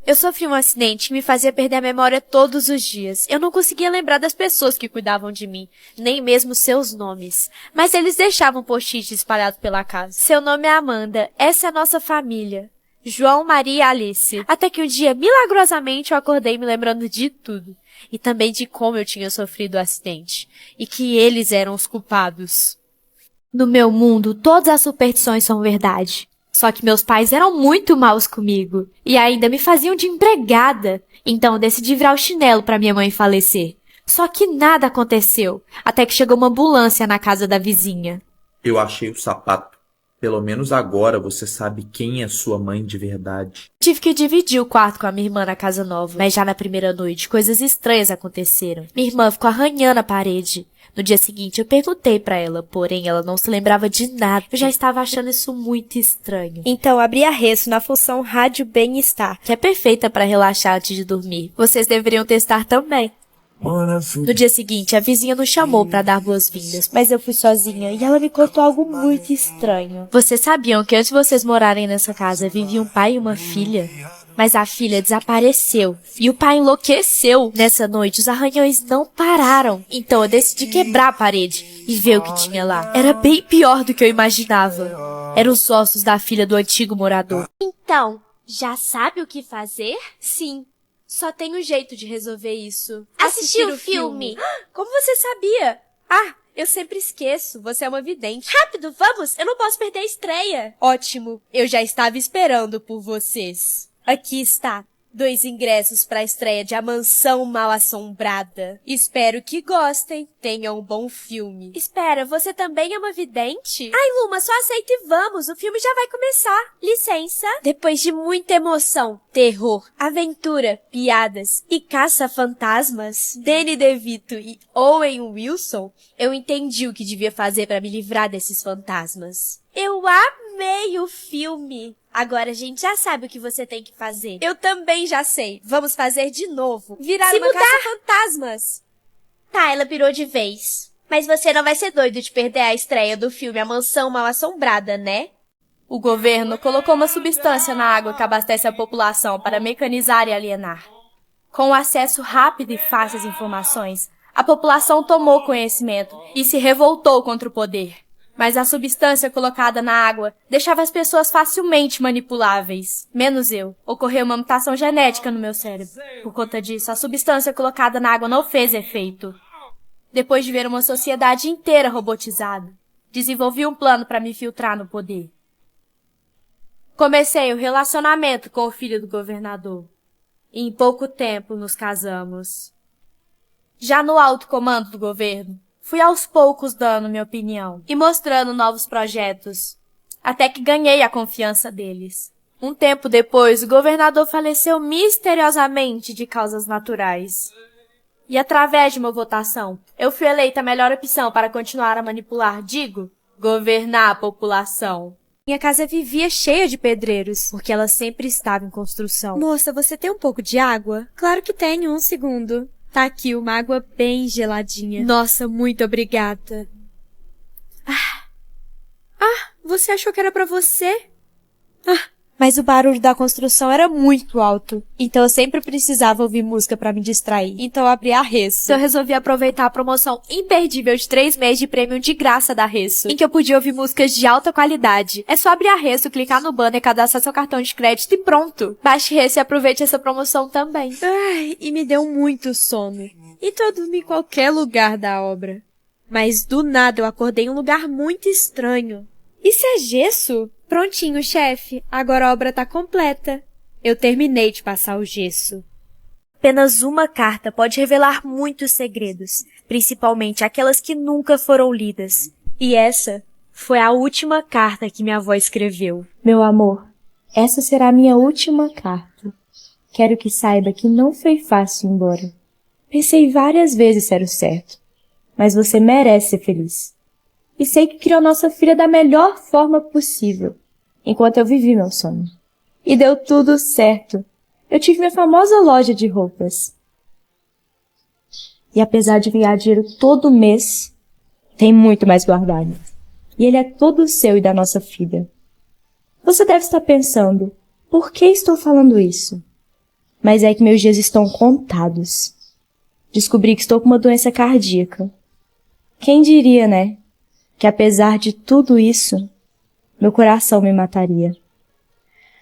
Eu sofri um acidente que me fazia perder a memória todos os dias. Eu não conseguia lembrar das pessoas que cuidavam de mim, nem mesmo seus nomes. Mas eles deixavam post-it espalhados pela casa. Seu nome é Amanda. Essa é a nossa família. João, Maria e Alice. Até que um dia, milagrosamente, eu acordei me lembrando de tudo. E também de como eu tinha sofrido o acidente. E que eles eram os culpados. No meu mundo, todas as superstições são verdade. Só que meus pais eram muito maus comigo. E ainda me faziam de empregada. Então eu decidi virar o chinelo para minha mãe falecer. Só que nada aconteceu. Até que chegou uma ambulância na casa da vizinha. Eu achei o sapato. Pelo menos agora você sabe quem é sua mãe de verdade. Tive que dividir o quarto com a minha irmã na casa nova. Mas já na primeira noite, coisas estranhas aconteceram. Minha irmã ficou arranhando a parede. No dia seguinte, eu perguntei pra ela, porém ela não se lembrava de nada. Eu já estava achando isso muito estranho. Então, abri a Resso na função Rádio Bem-Estar, que é perfeita para relaxar antes de dormir. Vocês deveriam testar também. No dia seguinte, a vizinha nos chamou para dar boas-vindas, mas eu fui sozinha e ela me contou algo muito estranho. Vocês sabiam que antes de vocês morarem nessa casa, vivia um pai e uma filha? Mas a filha desapareceu e o pai enlouqueceu. Nessa noite, os arranhões não pararam. Então eu decidi quebrar a parede e ver o que tinha lá. Era bem pior do que eu imaginava. Eram os ossos da filha do antigo morador. Então, já sabe o que fazer? Sim. Só tem um jeito de resolver isso. Assistir o filme. Como você sabia? Ah, eu sempre esqueço. Você é uma vidente. Rápido, vamos! Eu não posso perder a estreia. Ótimo. Eu já estava esperando por vocês. Aqui está. 2 ingressos para a estreia de A Mansão Mal-Assombrada. Espero que gostem. Tenham um bom filme. Espera, você também é uma vidente? Ai, Luma, só aceita e vamos. O filme já vai começar. Licença. Depois de muita emoção, terror, aventura, piadas e caça-fantasmas, Danny DeVito e Owen Wilson, eu entendi o que devia fazer para me livrar desses fantasmas. Eu amei o filme. Agora a gente já sabe o que você tem que fazer. Eu também já sei. Vamos fazer de novo. Virar uma caça-fantasmas. Tá, ela pirou de vez. Mas você não vai ser doido de perder a estreia do filme A Mansão Mal-Assombrada, né? O governo colocou uma substância na água que abastece a população para mecanizar e alienar. Com o acesso rápido e fácil às informações, a população tomou conhecimento e se revoltou contra o poder. Mas a substância colocada na água deixava as pessoas facilmente manipuláveis. Menos eu. Ocorreu uma mutação genética no meu cérebro. Por conta disso, a substância colocada na água não fez efeito. Depois de ver uma sociedade inteira robotizada, desenvolvi um plano para me filtrar no poder. Comecei o relacionamento com o filho do governador. E em pouco tempo nos casamos. Já no alto comando do governo, fui aos poucos dando minha opinião e mostrando novos projetos, até que ganhei a confiança deles. Um tempo depois, o governador faleceu misteriosamente de causas naturais. E através de uma votação, eu fui eleita a melhor opção para continuar a manipular, governar a população. Minha casa vivia cheia de pedreiros, porque ela sempre estava em construção. Moça, você tem um pouco de água? Claro que tenho, um segundo. Tá aqui uma água bem geladinha. Nossa, muito obrigada. Você achou que era pra você? Mas o barulho da construção era muito alto, então eu sempre precisava ouvir música pra me distrair. Então eu abri a Resso. Eu resolvi aproveitar a promoção imperdível de 3 meses de prêmio de graça da Resso, em que eu podia ouvir músicas de alta qualidade. É só abrir a Resso, clicar no banner, cadastrar seu cartão de crédito e pronto. Baixe Resso e aproveite essa promoção também. E me deu muito sono. Então eu dormi em qualquer lugar da obra. Mas do nada eu acordei em um lugar muito estranho. Isso é gesso? Prontinho, chefe. Agora a obra tá completa. Eu terminei de passar o gesso. Apenas uma carta pode revelar muitos segredos, principalmente aquelas que nunca foram lidas. E essa foi a última carta que minha avó escreveu. Meu amor, essa será a minha última carta. Quero que saiba que não foi fácil ir embora. Pensei várias vezes se era o certo, mas você merece ser feliz. E sei que criou nossa filha da melhor forma possível, enquanto eu vivi meu sonho. E deu tudo certo. Eu tive minha famosa loja de roupas. E apesar de ganhar dinheiro todo mês, tem muito mais guardado. E ele é todo seu e da nossa filha. Você deve estar pensando, por que estou falando isso? Mas é que meus dias estão contados. Descobri que estou com uma doença cardíaca. Quem diria, né? Que apesar de tudo isso, meu coração me mataria.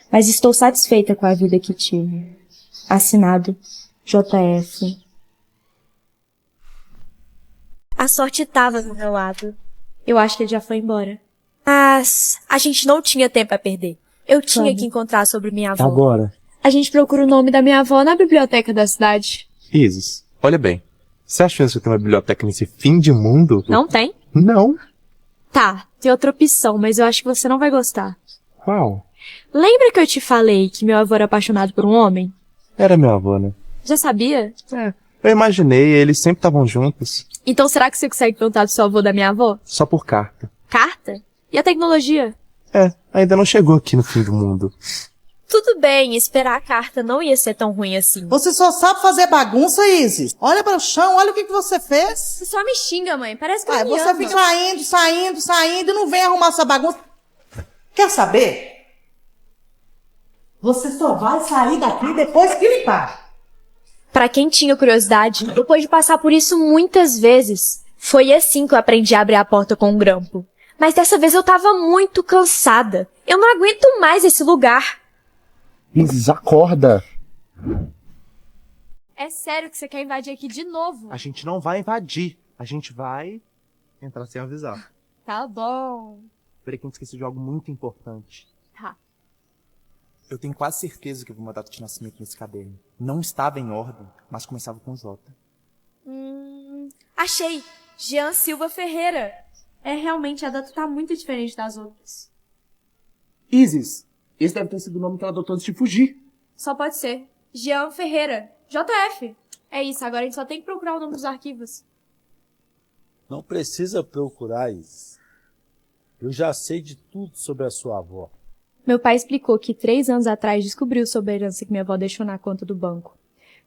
Mas estou satisfeita com a vida que tive. Assinado JF. A sorte tava do meu lado. Eu acho que ele já foi embora. Mas a gente não tinha tempo a perder. Eu tinha Vamos. que encontrar sobre minha avó. Agora. A gente procura o nome da minha avó na biblioteca da cidade. Isis, olha bem. Você acha mesmo que tem uma biblioteca nesse fim de mundo? Não tem? Não. Tá, tem outra opção, mas eu acho que você não vai gostar. Qual? Lembra que eu te falei que meu avô era apaixonado por um homem? Era meu avô, né? Já sabia? Eu imaginei, eles sempre estavam juntos. Então será que você consegue perguntar do seu avô da minha avó? Só por carta. Carta? E a tecnologia? Ainda não chegou aqui no fim do mundo. Tudo bem, esperar a carta não ia ser tão ruim assim. Você só sabe fazer bagunça, Isis. Olha para o chão, olha o que você fez. Você só me xinga, mãe. Parece que Ai, você fica saindo e não vem arrumar essa bagunça. Quer saber? Você só vai sair daqui depois que limpar. Pra quem tinha curiosidade, depois de passar por isso muitas vezes, Foi assim que eu aprendi a abrir a porta com um grampo. Mas dessa vez eu tava muito cansada. Eu não aguento mais esse lugar. Isis, acorda. é sério que você quer invadir aqui de novo? A gente não vai invadir. A gente vai entrar sem avisar. Tá bom. Peraí que a gente esqueceu de algo muito importante. Tá. Eu tenho quase certeza que eu vi uma data de nascimento nesse caderno. Não estava em ordem, mas começava com J. Achei. Jean Silva Ferreira. Realmente, a data tá muito diferente das outras. Isis, esse deve ter sido o nome que ela adotou antes de fugir. Só pode ser. Jean Ferreira. JF. É isso, agora a gente só tem que procurar o nome dos arquivos. Não precisa procurar, Isis. Eu já sei de tudo sobre a sua avó. Meu pai explicou que 3 anos atrás descobriu sobre a herança que minha avó deixou na conta do banco.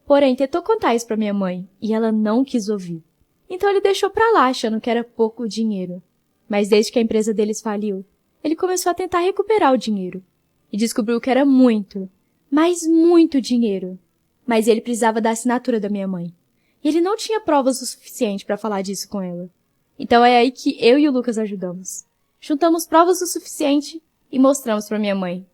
Porém, tentou contar isso pra minha mãe, e ela não quis ouvir. Então ele deixou pra lá, achando que era pouco dinheiro. Mas desde que a empresa deles faliu, ele começou a tentar recuperar o dinheiro. E descobriu que era muito, mas muito dinheiro. Mas ele precisava da assinatura da minha mãe. E ele não tinha provas o suficiente pra falar disso com ela. Então é aí que eu e o Lucas ajudamos. Juntamos provas o suficiente e mostramos pra minha mãe.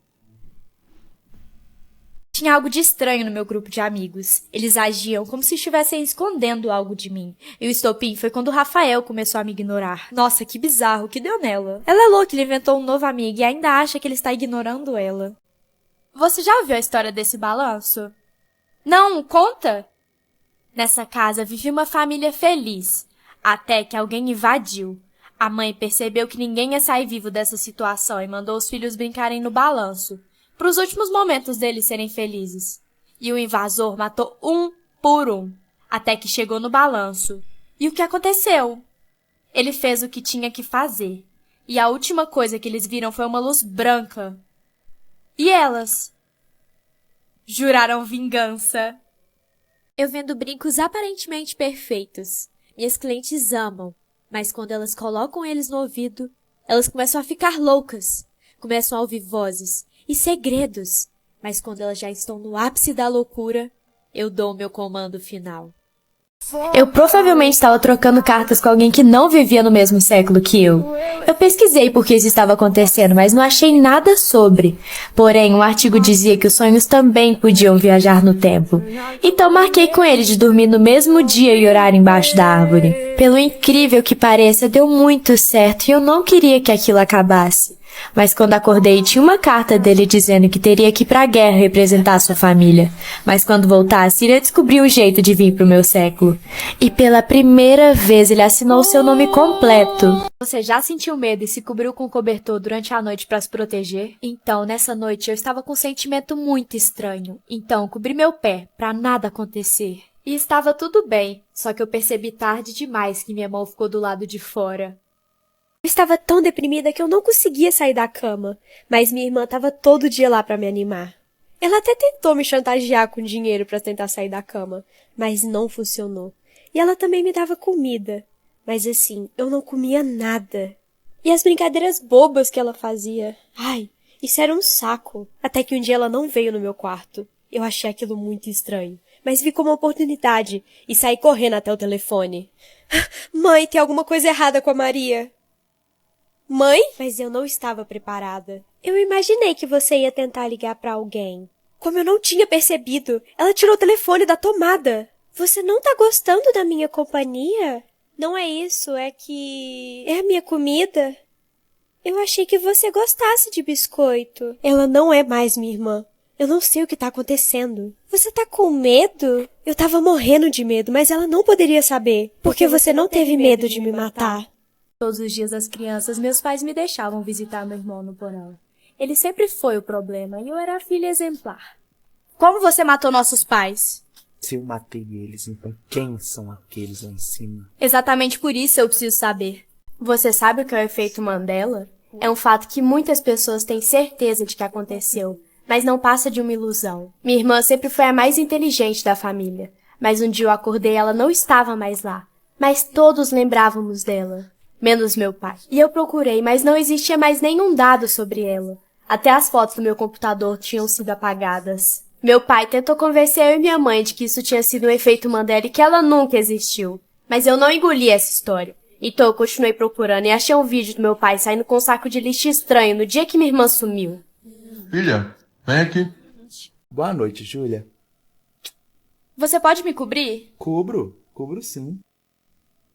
Tinha algo de estranho no meu grupo de amigos. Eles agiam como se estivessem escondendo algo de mim. E o estopim foi quando o Rafael começou a me ignorar. Nossa, que bizarro, o que deu nela? Ela é louca, ele inventou um novo amigo e ainda acha que ele está ignorando ela. Você já ouviu a história desse balanço? Não, conta! Nessa casa vivia uma família feliz, até que alguém invadiu. A mãe percebeu que ninguém ia sair vivo dessa situação e mandou os filhos brincarem no balanço, para os últimos momentos deles serem felizes. E o invasor matou um por um, até que chegou no balanço. E o que aconteceu? Ele fez o que tinha que fazer, e a última coisa que eles viram foi uma luz branca. E elas? Juraram vingança. Eu vendo brincos aparentemente perfeitos. Minhas clientes amam, mas quando elas colocam eles no ouvido, elas começam a ficar loucas. Começam a ouvir vozes e segredos. Mas quando elas já estão no ápice da loucura, eu dou o meu comando final. Eu provavelmente estava trocando cartas com alguém que não vivia no mesmo século que eu. Eu pesquisei por que isso estava acontecendo, mas não achei nada sobre. Porém, um artigo dizia que os sonhos também podiam viajar no tempo. Então marquei com ele de dormir no mesmo dia e orar embaixo da árvore. Pelo incrível que pareça, deu muito certo e eu não queria que aquilo acabasse. Mas quando acordei, tinha uma carta dele dizendo que teria que ir pra guerra representar sua família. Mas quando voltasse, iria descobrir um jeito de vir pro meu século. E pela primeira vez ele assinou seu nome completo. Você já sentiu medo e se cobriu com cobertor durante a noite pra se proteger? Então, nessa noite, eu estava com um sentimento muito estranho. Então, cobri meu pé, pra nada acontecer. E estava tudo bem, só que eu percebi tarde demais que minha mão ficou do lado de fora. Eu estava tão deprimida que eu não conseguia sair da cama, mas minha irmã estava todo dia lá para me animar. Ela até tentou me chantagear com dinheiro para tentar sair da cama, mas não funcionou. E ela também me dava comida, mas assim, eu não comia nada. E as brincadeiras bobas que ela fazia, ai, isso era um saco. Até que um dia ela não veio no meu quarto. Eu achei aquilo muito estranho, mas vi como uma oportunidade e saí correndo até o telefone. Mãe, tem alguma coisa errada com a Maria. Mãe? Mas eu não estava preparada. Eu imaginei que você ia tentar ligar para alguém. Como eu não tinha percebido, ela tirou o telefone da tomada. Você não tá gostando da minha companhia? Não é isso, é que... É a minha comida? Eu achei que você gostasse de biscoito. Ela não é mais minha irmã. Eu não sei o que tá acontecendo. Você tá com medo? Eu tava morrendo de medo, mas ela não poderia saber. Porque você não teve medo de me matar. Todos os dias das crianças, meus pais me deixavam visitar meu irmão no porão. Ele sempre foi o problema e eu era a filha exemplar. Como você matou nossos pais? Se eu matei eles, então quem são aqueles lá em cima? Exatamente por isso eu preciso saber. Você sabe o que é o efeito Mandela? É um fato que muitas pessoas têm certeza de que aconteceu, mas não passa de uma ilusão. Minha irmã sempre foi a mais inteligente da família, mas um dia eu acordei e ela não estava mais lá. Mas todos lembrávamos dela, menos meu pai. E eu procurei, mas não existia mais nenhum dado sobre ela. Até as fotos do meu computador tinham sido apagadas. Meu pai tentou convencer eu e minha mãe de que isso tinha sido um efeito Mandela e que ela nunca existiu. Mas eu não engoli essa história. Então eu continuei procurando e achei um vídeo do meu pai saindo com um saco de lixo estranho no dia que minha irmã sumiu. Filha, vem aqui. Boa noite, Júlia. Você pode me cobrir? Cubro sim.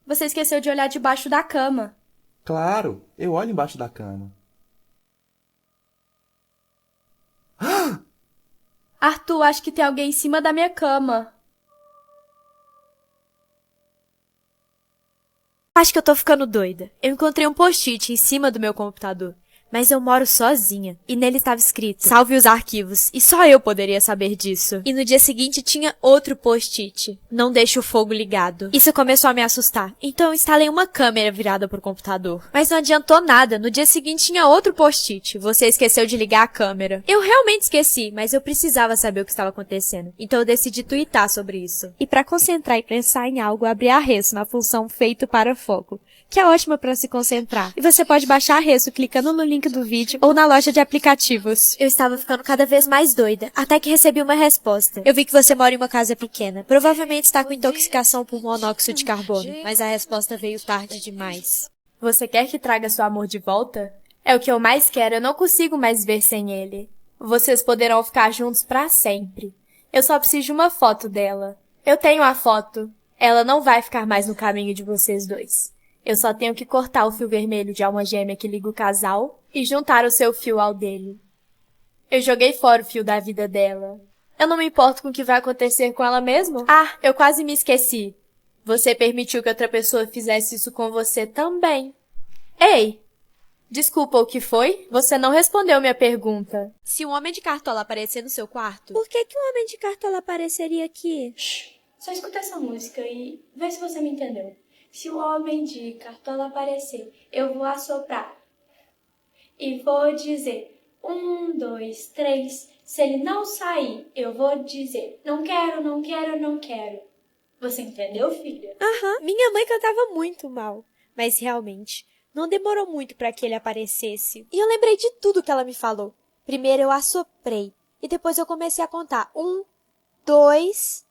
Você esqueceu de olhar debaixo da cama. Claro, eu olho embaixo da cama. Arthur, acho que tem alguém em cima da minha cama. Acho que eu tô ficando doida. Eu encontrei um post-it em cima do meu computador. Mas eu moro sozinha, e nele estava escrito: salve os arquivos, e só eu poderia saber disso. E no dia seguinte tinha outro post-it: não deixe o fogo ligado. Isso começou a me assustar, então eu instalei uma câmera virada pro computador. Mas não adiantou nada, no dia seguinte tinha outro post-it: você esqueceu de ligar a câmera. Eu realmente esqueci, mas eu precisava saber o que estava acontecendo, então eu decidi twittar sobre isso. E pra concentrar e pensar em algo, abri a Resso na função feito para foco, que é ótima para se concentrar. E você pode baixar a Resso clicando no link do vídeo ou na loja de aplicativos. Eu estava ficando cada vez mais doida, até que recebi uma resposta. Eu vi que você mora em uma casa pequena. Provavelmente está com intoxicação por monóxido de carbono, mas a resposta veio tarde demais. Você quer que traga seu amor de volta? É o que eu mais quero, eu não consigo mais ver sem ele. Vocês poderão ficar juntos para sempre. Eu só preciso de uma foto dela. Eu tenho a foto. Ela não vai ficar mais no caminho de vocês dois. Eu só tenho que cortar o fio vermelho de alma gêmea que liga o casal e juntar o seu fio ao dele. Eu joguei fora o fio da vida dela. Eu não me importo com o que vai acontecer com ela mesmo. Ah, eu quase me esqueci. Você permitiu que outra pessoa fizesse isso com você também. Ei! Desculpa, o que foi? Você não respondeu minha pergunta. Se um homem de cartola aparecer no seu quarto... Por que um homem de cartola apareceria aqui? Só escuta essa música e vê se você me entendeu. Se o homem de cartola aparecer, eu vou assoprar. E vou dizer 1, 2, 3. Se ele não sair, eu vou dizer não quero, não quero, não quero. Você entendeu, filha? Aham, minha mãe cantava muito mal. Mas realmente, não demorou muito para que ele aparecesse. E eu lembrei de tudo que ela me falou. Primeiro eu assoprei. E depois eu comecei a contar 1, 2,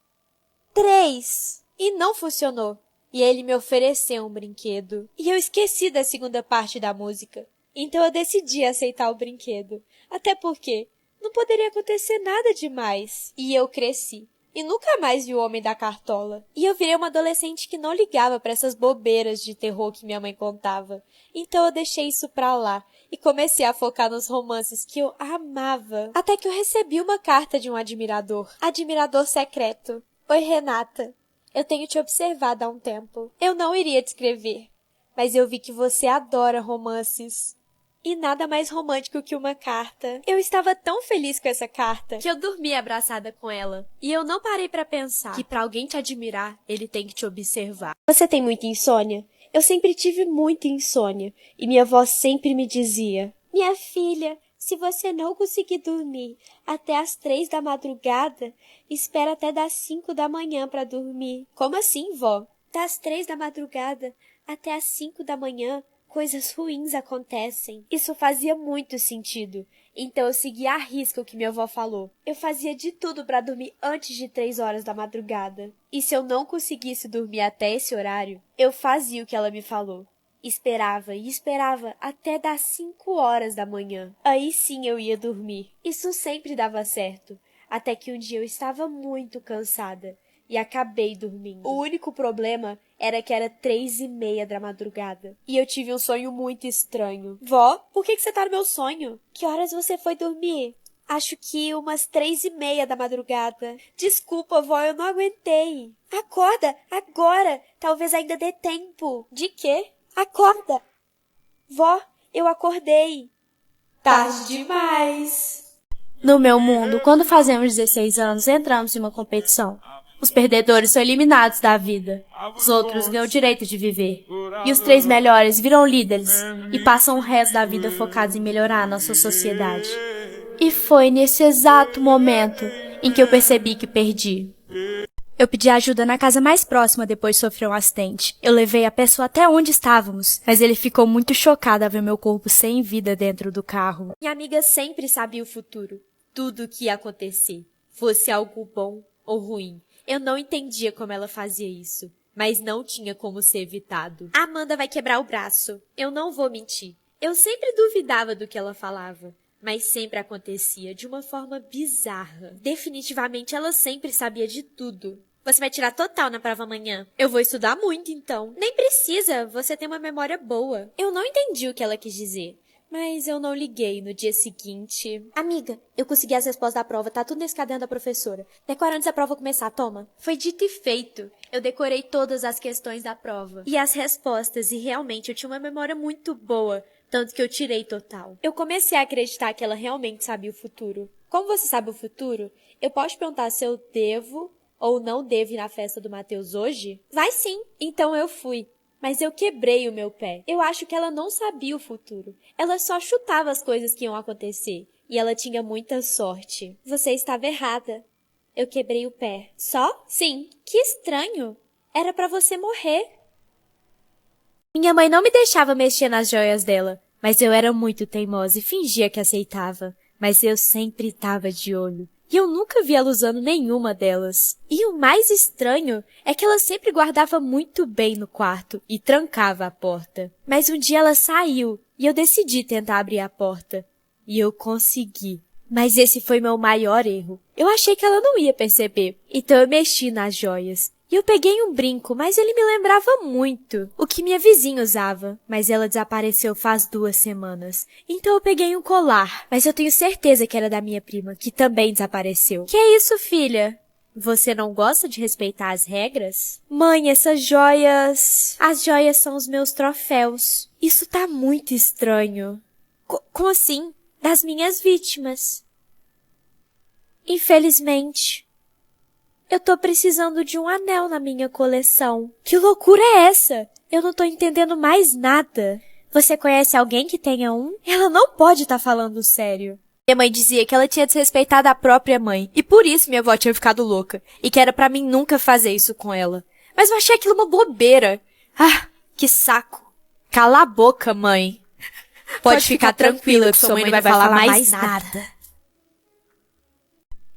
3. E não funcionou. E ele me ofereceu um brinquedo. E eu esqueci da segunda parte da música. Então eu decidi aceitar o brinquedo. Até porque não poderia acontecer nada demais. E eu cresci. E nunca mais vi o homem da cartola. E eu virei uma adolescente que não ligava para essas bobeiras de terror que minha mãe contava. Então eu deixei isso pra lá. E comecei a focar nos romances que eu amava. Até que eu recebi uma carta de um admirador. Admirador secreto. Oi, Renata. Eu tenho te observado há um tempo. Eu não iria te escrever, mas eu vi que você adora romances. E nada mais romântico que uma carta. Eu estava tão feliz com essa carta que eu dormi abraçada com ela. E eu não parei para pensar que para alguém te admirar, ele tem que te observar. Você tem muita insônia? Eu sempre tive muita insônia. E minha avó sempre me dizia: minha filha, se você não conseguir dormir até as 3 da madrugada, espera até das 5 da manhã para dormir. Como assim, vó? Das 3 da madrugada até as 5 da manhã? coisas ruins acontecem. Isso fazia muito sentido. Então eu segui à risca o que minha avó falou. Eu fazia de tudo para dormir antes de 3 horas da madrugada. E se eu não conseguisse dormir até esse horário, eu fazia o que ela me falou. Esperava e esperava até dar 5 horas da manhã. Aí sim eu ia dormir. Isso sempre dava certo. Até que um dia eu estava muito cansada e acabei dormindo. O único problema era que era 3:30 da madrugada. E eu tive um sonho muito estranho. Vó, por que você tá no meu sonho? Que horas você foi dormir? Acho que umas 3:30 da madrugada. Desculpa, vó, eu não aguentei. Acorda, agora. Talvez ainda dê tempo. De quê? Acorda. Vó, eu acordei. Tarde demais. No meu mundo, quando fazemos 16 anos, entramos em uma competição. Os perdedores são eliminados da vida. Os outros ganham o direito de viver. E os 3 melhores viram líderes e passam o resto da vida focados em melhorar a nossa sociedade. E foi nesse exato momento em que eu percebi que perdi. Eu pedi ajuda na casa mais próxima depois de sofrer um acidente. Eu levei a pessoa até onde estávamos, mas ele ficou muito chocado ao ver meu corpo sem vida dentro do carro. Minha amiga sempre sabia o futuro. Tudo o que ia acontecer, fosse algo bom ou ruim. Eu não entendia como ela fazia isso, mas não tinha como ser evitado. A Amanda vai quebrar o braço. Eu não vou mentir. Eu sempre duvidava do que ela falava, mas sempre acontecia de uma forma bizarra. Definitivamente ela sempre sabia de tudo. Você vai tirar total na prova amanhã? Eu vou estudar muito, então. Nem precisa, você tem uma memória boa. Eu não entendi o que ela quis dizer. Mas eu não liguei no dia seguinte. Amiga, eu consegui as respostas da prova, tá tudo nesse caderno da professora. Decora antes da prova começar, toma. Foi dito e feito. Eu decorei todas as questões da prova. E as respostas, e realmente eu tinha uma memória muito boa, tanto que eu tirei total. Eu comecei a acreditar que ela realmente sabia o futuro. Como você sabe o futuro, eu posso te perguntar se eu devo ou não devo ir na festa do Matheus hoje? Vai sim. Então eu fui. Mas eu quebrei o meu pé. Eu acho que ela não sabia o futuro. Ela só chutava as coisas que iam acontecer. E ela tinha muita sorte. Você estava errada. Eu quebrei o pé. Só? Sim. Que estranho. Era pra você morrer. Minha mãe não me deixava mexer nas joias dela, mas eu era muito teimosa e fingia que aceitava. Mas eu sempre estava de olho. E eu nunca vi ela usando nenhuma delas. E o mais estranho é que ela sempre guardava muito bem no quarto e trancava a porta. Mas um dia ela saiu e eu decidi tentar abrir a porta. E eu consegui. Mas esse foi meu maior erro. Eu achei que ela não ia perceber, então eu mexi nas joias. E eu peguei um brinco, mas ele me lembrava muito o que minha vizinha usava. Mas ela desapareceu faz 2 semanas. Então eu peguei um colar, mas eu tenho certeza que era da minha prima, que também desapareceu. Que é isso, filha? Você não gosta de respeitar as regras? Mãe, essas joias... As joias são os meus troféus. Isso tá muito estranho. Como assim? Das minhas vítimas. Infelizmente... Eu tô precisando de um anel na minha coleção. Que loucura é essa? Eu não tô entendendo mais nada. Você conhece alguém que tenha um? Ela não pode estar falando sério. Minha mãe dizia que ela tinha desrespeitado a própria mãe. E por isso minha avó tinha ficado louca. E que era pra mim nunca fazer isso com ela. Mas eu achei aquilo uma bobeira. Ah, que saco. Cala a boca, mãe. Pode ficar tranquila que sua mãe não vai falar mais nada.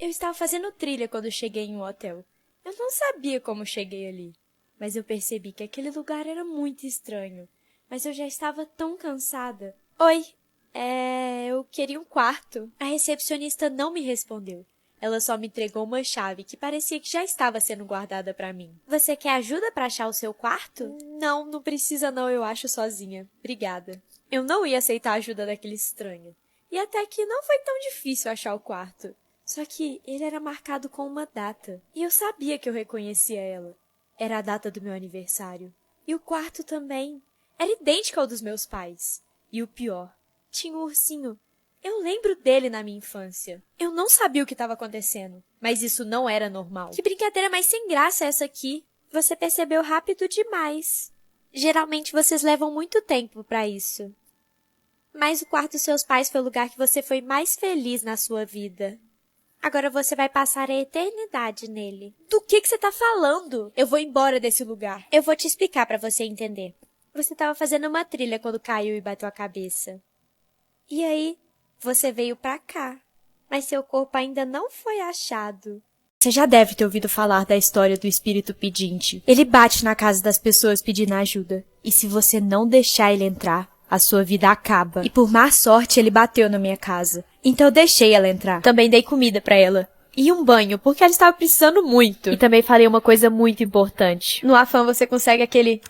Eu estava fazendo trilha quando cheguei em um hotel. Eu não sabia como cheguei ali, mas eu percebi que aquele lugar era muito estranho. Mas eu já estava tão cansada. Oi, eu queria um quarto. A recepcionista não me respondeu. Ela só me entregou uma chave que parecia que já estava sendo guardada para mim. Você quer ajuda para achar o seu quarto? Não, não precisa não, eu acho sozinha. Obrigada. Eu não ia aceitar a ajuda daquele estranho. E até que não foi tão difícil achar o quarto. Só que ele era marcado com uma data, e eu sabia que eu reconhecia ela. Era a data do meu aniversário. E o quarto também. Era idêntico ao dos meus pais. E o pior, tinha um ursinho. Eu lembro dele na minha infância. Eu não sabia o que estava acontecendo, mas isso não era normal. Que brincadeira mais sem graça é essa aqui? Você percebeu rápido demais. Geralmente vocês levam muito tempo para isso. Mas o quarto dos seus pais foi o lugar que você foi mais feliz na sua vida. Agora você vai passar a eternidade nele. Do que você tá falando? Eu vou embora desse lugar. Eu vou te explicar pra você entender. Você estava fazendo uma trilha quando caiu e bateu a cabeça. E aí, você veio pra cá, mas seu corpo ainda não foi achado. Você já deve ter ouvido falar da história do espírito pedinte. Ele bate na casa das pessoas pedindo ajuda. E se você não deixar ele entrar, a sua vida acaba. E por má sorte, ele bateu na minha casa. Então eu deixei ela entrar. Também dei comida pra ela. E um banho, porque ela estava precisando muito. E também falei uma coisa muito importante. No Afam você consegue aquele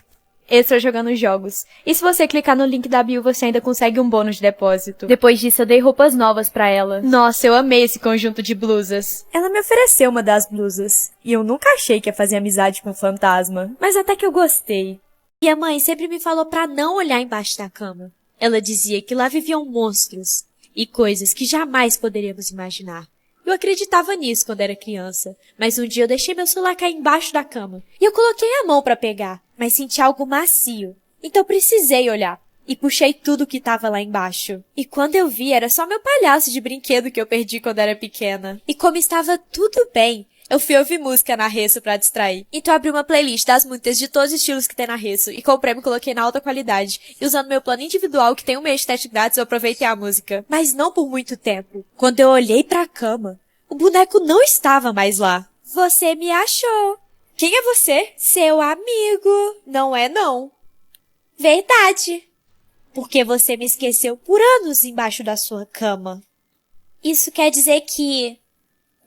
extra jogando jogos. E se você clicar no link da bio, você ainda consegue um bônus de depósito. Depois disso, eu dei roupas novas pra ela. Nossa, eu amei esse conjunto de blusas. Ela me ofereceu uma das blusas. E eu nunca achei que ia fazer amizade com um fantasma. Mas até que eu gostei. E a mãe sempre me falou pra não olhar embaixo da cama. Ela dizia que lá viviam monstros e coisas que jamais poderíamos imaginar. Eu acreditava nisso quando era criança, mas um dia eu deixei meu celular cair embaixo da cama. E eu coloquei a mão pra pegar, mas senti algo macio. Então precisei olhar. E puxei tudo que tava lá embaixo. E quando eu vi, era só meu palhaço de brinquedo que eu perdi quando era pequena. E como estava tudo bem, eu fui ouvir música na Resso pra distrair. Então abri uma playlist das muitas de todos os estilos que tem na Resso e comprei e coloquei na alta qualidade. E usando meu plano individual, que tem um mês de teste grátis, eu aproveitei a música. Mas não por muito tempo. Quando eu olhei pra cama, o boneco não estava mais lá. Você me achou. Quem é você? Seu amigo. Não é não. Verdade. Porque você me esqueceu por anos embaixo da sua cama. Isso quer dizer que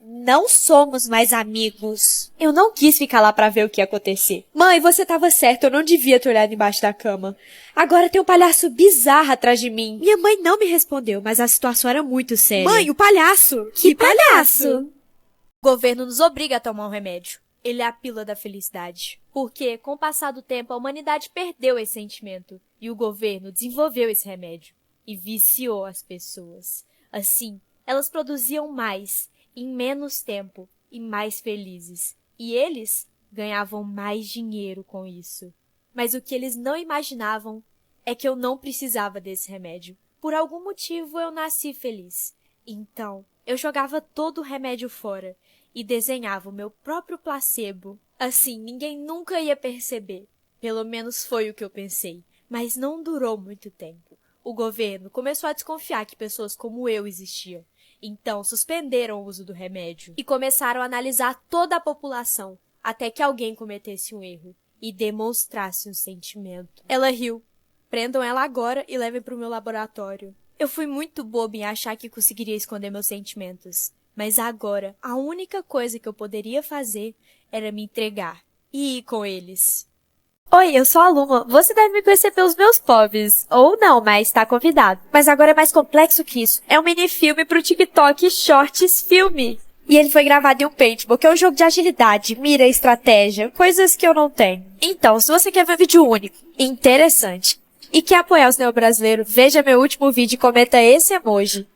não somos mais amigos. Eu não quis ficar lá pra ver o que ia acontecer. Mãe, você tava certa, eu não devia ter olhado embaixo da cama. Agora tem um palhaço bizarro atrás de mim. Minha mãe não me respondeu, mas a situação era muito séria. Mãe, o palhaço! Que palhaço? O governo nos obriga a tomar um remédio. Ele é a pílula da felicidade. Porque, com o passar do tempo, a humanidade perdeu esse sentimento. E o governo desenvolveu esse remédio. E viciou as pessoas. Assim, elas produziam mais, em menos tempo, e mais felizes. E eles ganhavam mais dinheiro com isso. Mas o que eles não imaginavam é que eu não precisava desse remédio. Por algum motivo, eu nasci feliz. Então, eu jogava todo o remédio fora e desenhava o meu próprio placebo. Assim, ninguém nunca ia perceber. Pelo menos foi o que eu pensei. Mas não durou muito tempo. O governo começou a desconfiar que pessoas como eu existiam. Então, suspenderam o uso do remédio e começaram a analisar toda a população, até que alguém cometesse um erro e demonstrasse um sentimento. Ela riu. Prendam ela agora e levem para o meu laboratório. Eu fui muito boba em achar que conseguiria esconder meus sentimentos. Mas agora, a única coisa que eu poderia fazer era me entregar e ir com eles. Oi, eu sou a Luma. Você deve me conhecer pelos meus pobres. Ou não, mas tá convidado. Mas agora é mais complexo que isso. É um minifilme pro TikTok Shorts Filme. E ele foi gravado em um paintball, que é um jogo de agilidade, mira, estratégia, coisas que eu não tenho. Então, se você quer ver um vídeo único, interessante, e quer apoiar os neobrasileiros, veja meu último vídeo e comenta esse emoji.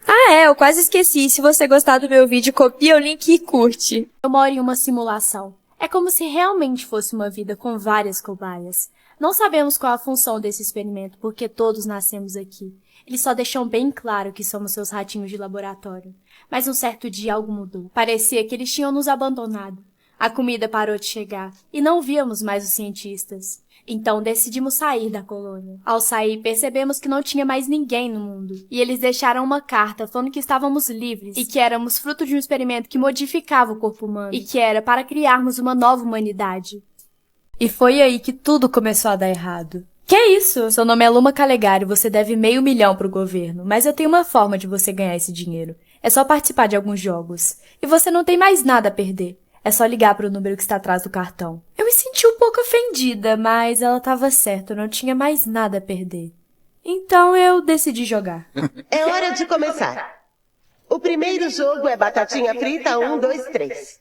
Ah, eu quase esqueci. Se você gostar do meu vídeo, copia o link e curte. Eu moro em uma simulação. É como se realmente fosse uma vida com várias cobaias. Não sabemos qual a função desse experimento, porque todos nascemos aqui. Eles só deixam bem claro que somos seus ratinhos de laboratório. Mas um certo dia algo mudou. Parecia que eles tinham nos abandonado. A comida parou de chegar e não víamos mais os cientistas. Então decidimos sair da colônia. Ao sair, percebemos que não tinha mais ninguém no mundo. E eles deixaram uma carta falando que estávamos livres e que éramos fruto de um experimento que modificava o corpo humano e que era para criarmos uma nova humanidade. E foi aí que tudo começou a dar errado. Que é isso? Seu nome é Luma Calegari, você deve R$500 mil pro governo, mas eu tenho uma forma de você ganhar esse dinheiro. É só participar de alguns jogos. E você não tem mais nada a perder. É só ligar pro número que está atrás do cartão. Eu me senti um pouco ofendida, mas ela estava certa, eu não tinha mais nada a perder. Então eu decidi jogar. É hora de começar. O primeiro jogo é batatinha frita 1, 2, 3.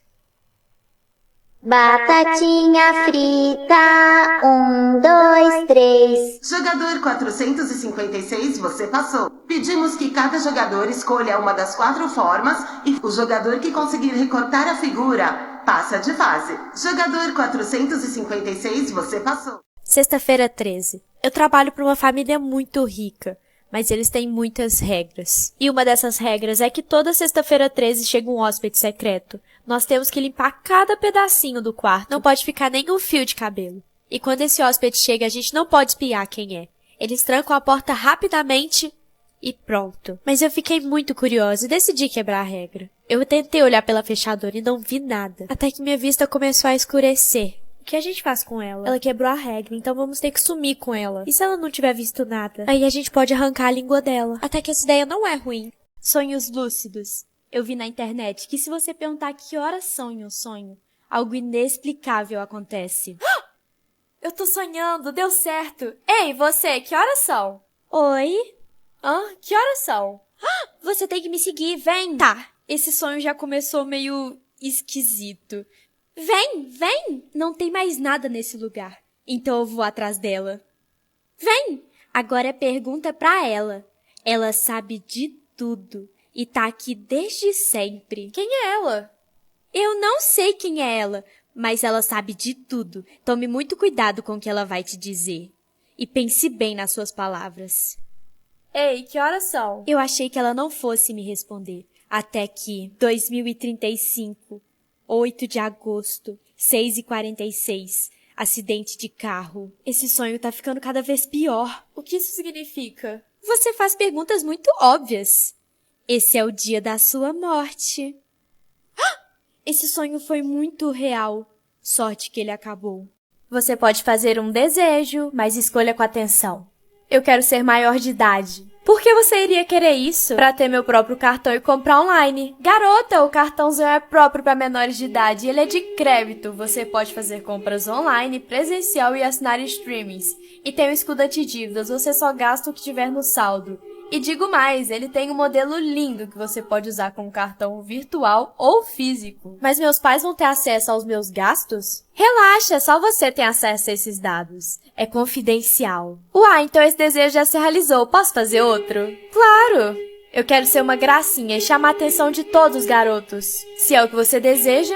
Batatinha frita, 1, 2, 3. Jogador 456, você passou. Pedimos que cada jogador escolha uma das 4 formas e o jogador que conseguir recortar a figura passa de fase. Jogador 456, você passou. Sexta-feira 13. Eu trabalho para uma família muito rica, mas eles têm muitas regras. E uma dessas regras é que toda sexta-feira 13 chega um hóspede secreto. Nós temos que limpar cada pedacinho do quarto. Não pode ficar nenhum fio de cabelo. E quando esse hóspede chega, a gente não pode espiar quem é. Eles trancam a porta rapidamente e pronto. Mas eu fiquei muito curiosa e decidi quebrar a regra. Eu tentei olhar pela fechadura e não vi nada. Até que minha vista começou a escurecer. O que a gente faz com ela? Ela quebrou a regra, então vamos ter que sumir com ela. E se ela não tiver visto nada? Aí a gente pode arrancar a língua dela. Até que essa ideia não é ruim. Sonhos lúcidos. Eu vi na internet que se você perguntar que horas são em um sonho, algo inexplicável acontece. Eu tô sonhando, deu certo. Ei, você, que horas são? Oi? Que horas são? Você tem que me seguir, vem. Tá, esse sonho já começou meio esquisito. Vem. Não tem mais nada nesse lugar, então eu vou atrás dela. Vem. Agora pergunta pra ela. Ela sabe de tudo e tá aqui desde sempre. Quem é ela? Eu não sei quem é ela, mas ela sabe de tudo. Tome muito cuidado com o que ela vai te dizer. E pense bem nas suas palavras. Ei, que horas são? Eu achei que ela não fosse me responder. Até que 2035, 8 de agosto, 6h46, acidente de carro. Esse sonho tá ficando cada vez pior. O que isso significa? Você faz perguntas muito óbvias. Esse é o dia da sua morte. Esse sonho foi muito real. Sorte que ele acabou. Você pode fazer um desejo, mas escolha com atenção. Eu quero ser maior de idade. Por que você iria querer isso? Pra ter meu próprio cartão e comprar online. Garota, o cartãozão é próprio para menores de idade e ele é de crédito. Você pode fazer compras online, presencial e assinar streamings. E tem o escudo antidívidas, você só gasta o que tiver no saldo. E digo mais, ele tem um modelo lindo que você pode usar com cartão virtual ou físico. Mas meus pais vão ter acesso aos meus gastos? Relaxa, só você tem acesso a esses dados. É confidencial. Uai, então esse desejo já se realizou. Posso fazer outro? Claro! Eu quero ser uma gracinha e chamar a atenção de todos os garotos. Se é o que você deseja...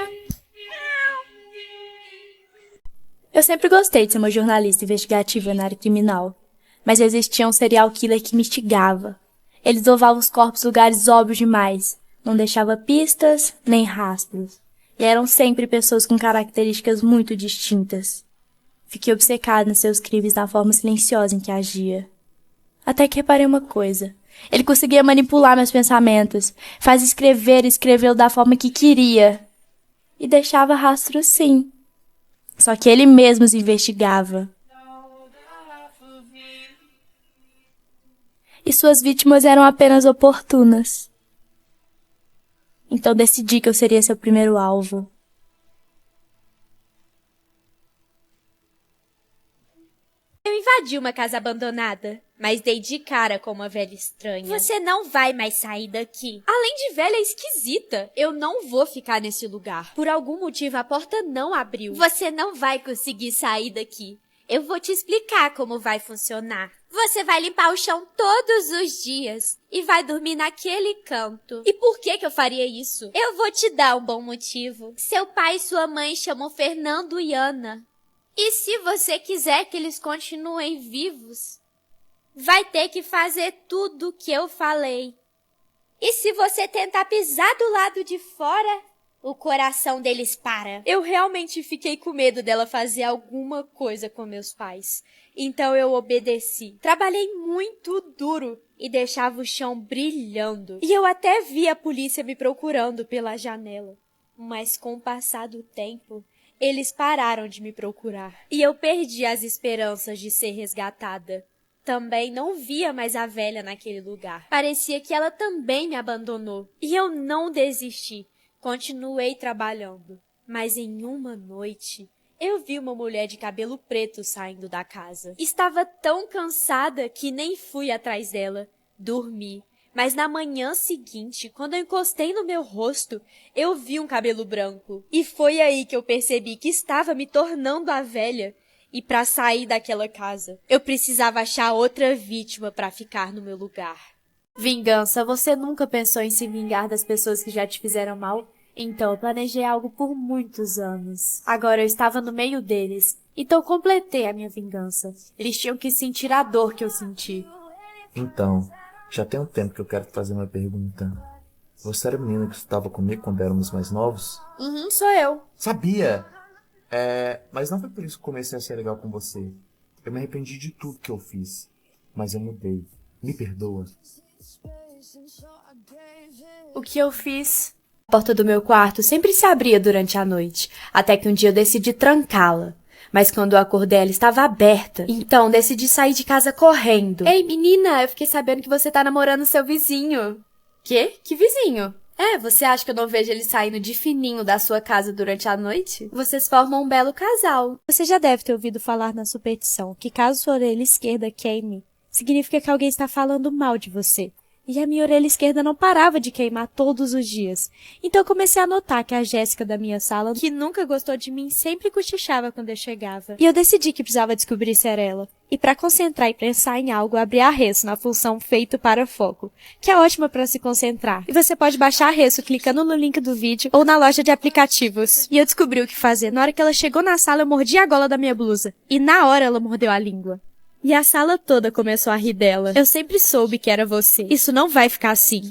Eu sempre gostei de ser uma jornalista investigativa na área criminal. Mas existia um serial killer que me instigava. Ele desovava os corpos em lugares óbvios demais. Não deixava pistas, nem rastros. E eram sempre pessoas com características muito distintas. Fiquei obcecada nos seus crimes na forma silenciosa em que agia. Até que reparei uma coisa. Ele conseguia manipular meus pensamentos. Fazia escrevê-lo da forma que queria. E deixava rastros sim. Só que ele mesmo os investigava. E suas vítimas eram apenas oportunas. Então decidi que eu seria seu primeiro alvo. Eu invadi uma casa abandonada, mas dei de cara com uma velha estranha. Você não vai mais sair daqui. Além de velha esquisita, eu não vou ficar nesse lugar. Por algum motivo a porta não abriu. Você não vai conseguir sair daqui. Eu vou te explicar como vai funcionar. Você vai limpar o chão todos os dias e vai dormir naquele canto. E por que eu faria isso? Eu vou te dar um bom motivo. Seu pai e sua mãe chamam Fernando e Ana. E se você quiser que eles continuem vivos, vai ter que fazer tudo o que eu falei. E se você tentar pisar do lado de fora, o coração deles para. Eu realmente fiquei com medo dela fazer alguma coisa com meus pais. Então eu obedeci. Trabalhei muito duro e deixava o chão brilhando. E eu até vi a polícia me procurando pela janela. Mas com o passar do tempo, eles pararam de me procurar. E eu perdi as esperanças de ser resgatada. Também não via mais a velha naquele lugar. Parecia que ela também me abandonou. E eu não desisti. Continuei trabalhando, mas em uma noite eu vi uma mulher de cabelo preto saindo da casa. Estava tão cansada que nem fui atrás dela. Dormi, mas na manhã seguinte, quando eu encostei no meu rosto, eu vi um cabelo branco. E foi aí que eu percebi que estava me tornando a velha. E para sair daquela casa, eu precisava achar outra vítima para ficar no meu lugar. Vingança, você nunca pensou em se vingar das pessoas que já te fizeram mal? Então eu planejei algo por muitos anos. Agora eu estava no meio deles, então completei a minha vingança. Eles tinham que sentir a dor que eu senti. Então, já tem um tempo que eu quero te fazer uma pergunta. Você era a menina que estava comigo quando éramos mais novos? Sou eu. Sabia! Mas não foi por isso que comecei a ser legal com você. Eu me arrependi de tudo que eu fiz. Mas eu mudei. Me perdoa. O que eu fiz? A porta do meu quarto sempre se abria durante a noite, até que um dia eu decidi trancá-la. Mas quando eu acordei, ela estava aberta. Então, decidi sair de casa correndo. Ei, menina, eu fiquei sabendo que você tá namorando seu vizinho. Quê? Que vizinho? Você acha que eu não vejo ele saindo de fininho da sua casa durante a noite? Vocês formam um belo casal. Você já deve ter ouvido falar na superstição que caso sua orelha esquerda queime, significa que alguém está falando mal de você. E a minha orelha esquerda não parava de queimar todos os dias. Então eu comecei a notar que a Jéssica da minha sala, que nunca gostou de mim, sempre cochichava quando eu chegava. E eu decidi que precisava descobrir se era ela. E para concentrar e pensar em algo, abri a Resso na função Feito para Foco, que é ótima para se concentrar. E você pode baixar a Resso clicando no link do vídeo ou na loja de aplicativos. E eu descobri o que fazer. Na hora que ela chegou na sala, eu mordi a gola da minha blusa. E na hora ela mordeu a língua. E a sala toda começou a rir dela. Eu sempre soube que era você. Isso não vai ficar assim.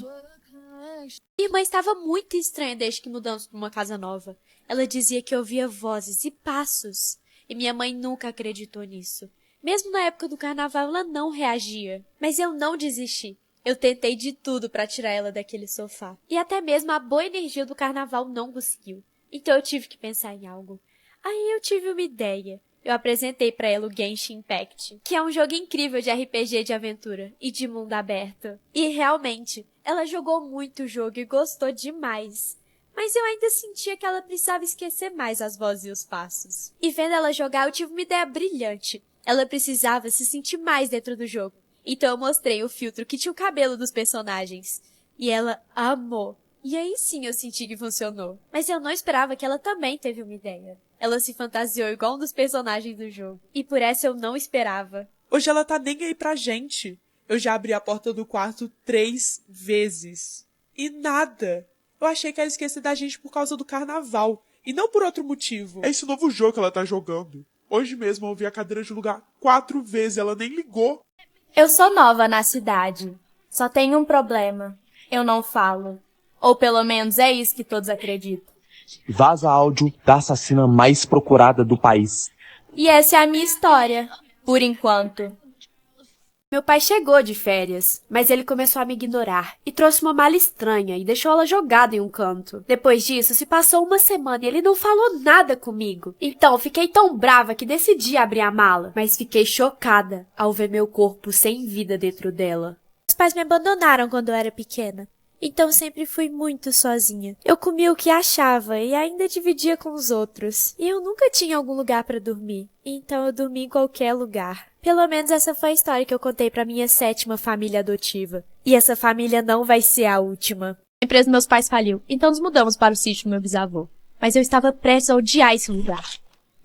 Minha irmã estava muito estranha desde que mudamos para uma casa nova. Ela dizia que ouvia vozes e passos. E minha mãe nunca acreditou nisso. Mesmo na época do carnaval, ela não reagia. Mas eu não desisti. Eu tentei de tudo para tirar ela daquele sofá. E até mesmo a boa energia do carnaval não conseguiu. Então eu tive que pensar em algo. Aí eu tive uma ideia. Eu apresentei pra ela o Genshin Impact, que é um jogo incrível de RPG de aventura e de mundo aberto. E realmente, ela jogou muito o jogo e gostou demais. Mas eu ainda sentia que ela precisava esquecer mais as vozes e os passos. E vendo ela jogar, eu tive uma ideia brilhante. Ela precisava se sentir mais dentro do jogo. Então eu mostrei o filtro que tinha o cabelo dos personagens. E ela amou. E aí sim eu senti que funcionou. Mas eu não esperava que ela também teve uma ideia. Ela se fantasiou igual um dos personagens do jogo. E por essa eu não esperava. Hoje ela tá nem aí pra gente. Eu já abri a porta do quarto 3 vezes. E nada. Eu achei que ela esqueceu da gente por causa do carnaval. E não por outro motivo. É esse novo jogo que ela tá jogando. Hoje mesmo eu vi a cadeira de lugar 4 vezes. Ela nem ligou. Eu sou nova na cidade. Só tenho um problema. Eu não falo. Ou pelo menos é isso que todos acreditam. Vaza áudio da assassina mais procurada do país. E essa é a minha história, por enquanto. Meu pai chegou de férias, mas ele começou a me ignorar e trouxe uma mala estranha e deixou ela jogada em um canto. Depois disso, se passou uma semana e ele não falou nada comigo. Então, fiquei tão brava que decidi abrir a mala, mas fiquei chocada ao ver meu corpo sem vida dentro dela. Meus pais me abandonaram quando eu era pequena. Então sempre fui muito sozinha. Eu comia o que achava e ainda dividia com os outros. E eu nunca tinha algum lugar para dormir. Então eu dormi em qualquer lugar. Pelo menos essa foi a história que eu contei para minha 7ª família adotiva. E essa família não vai ser a última. A empresa dos meus pais faliu, então nos mudamos para o sítio do meu bisavô. Mas eu estava prestes a odiar esse lugar.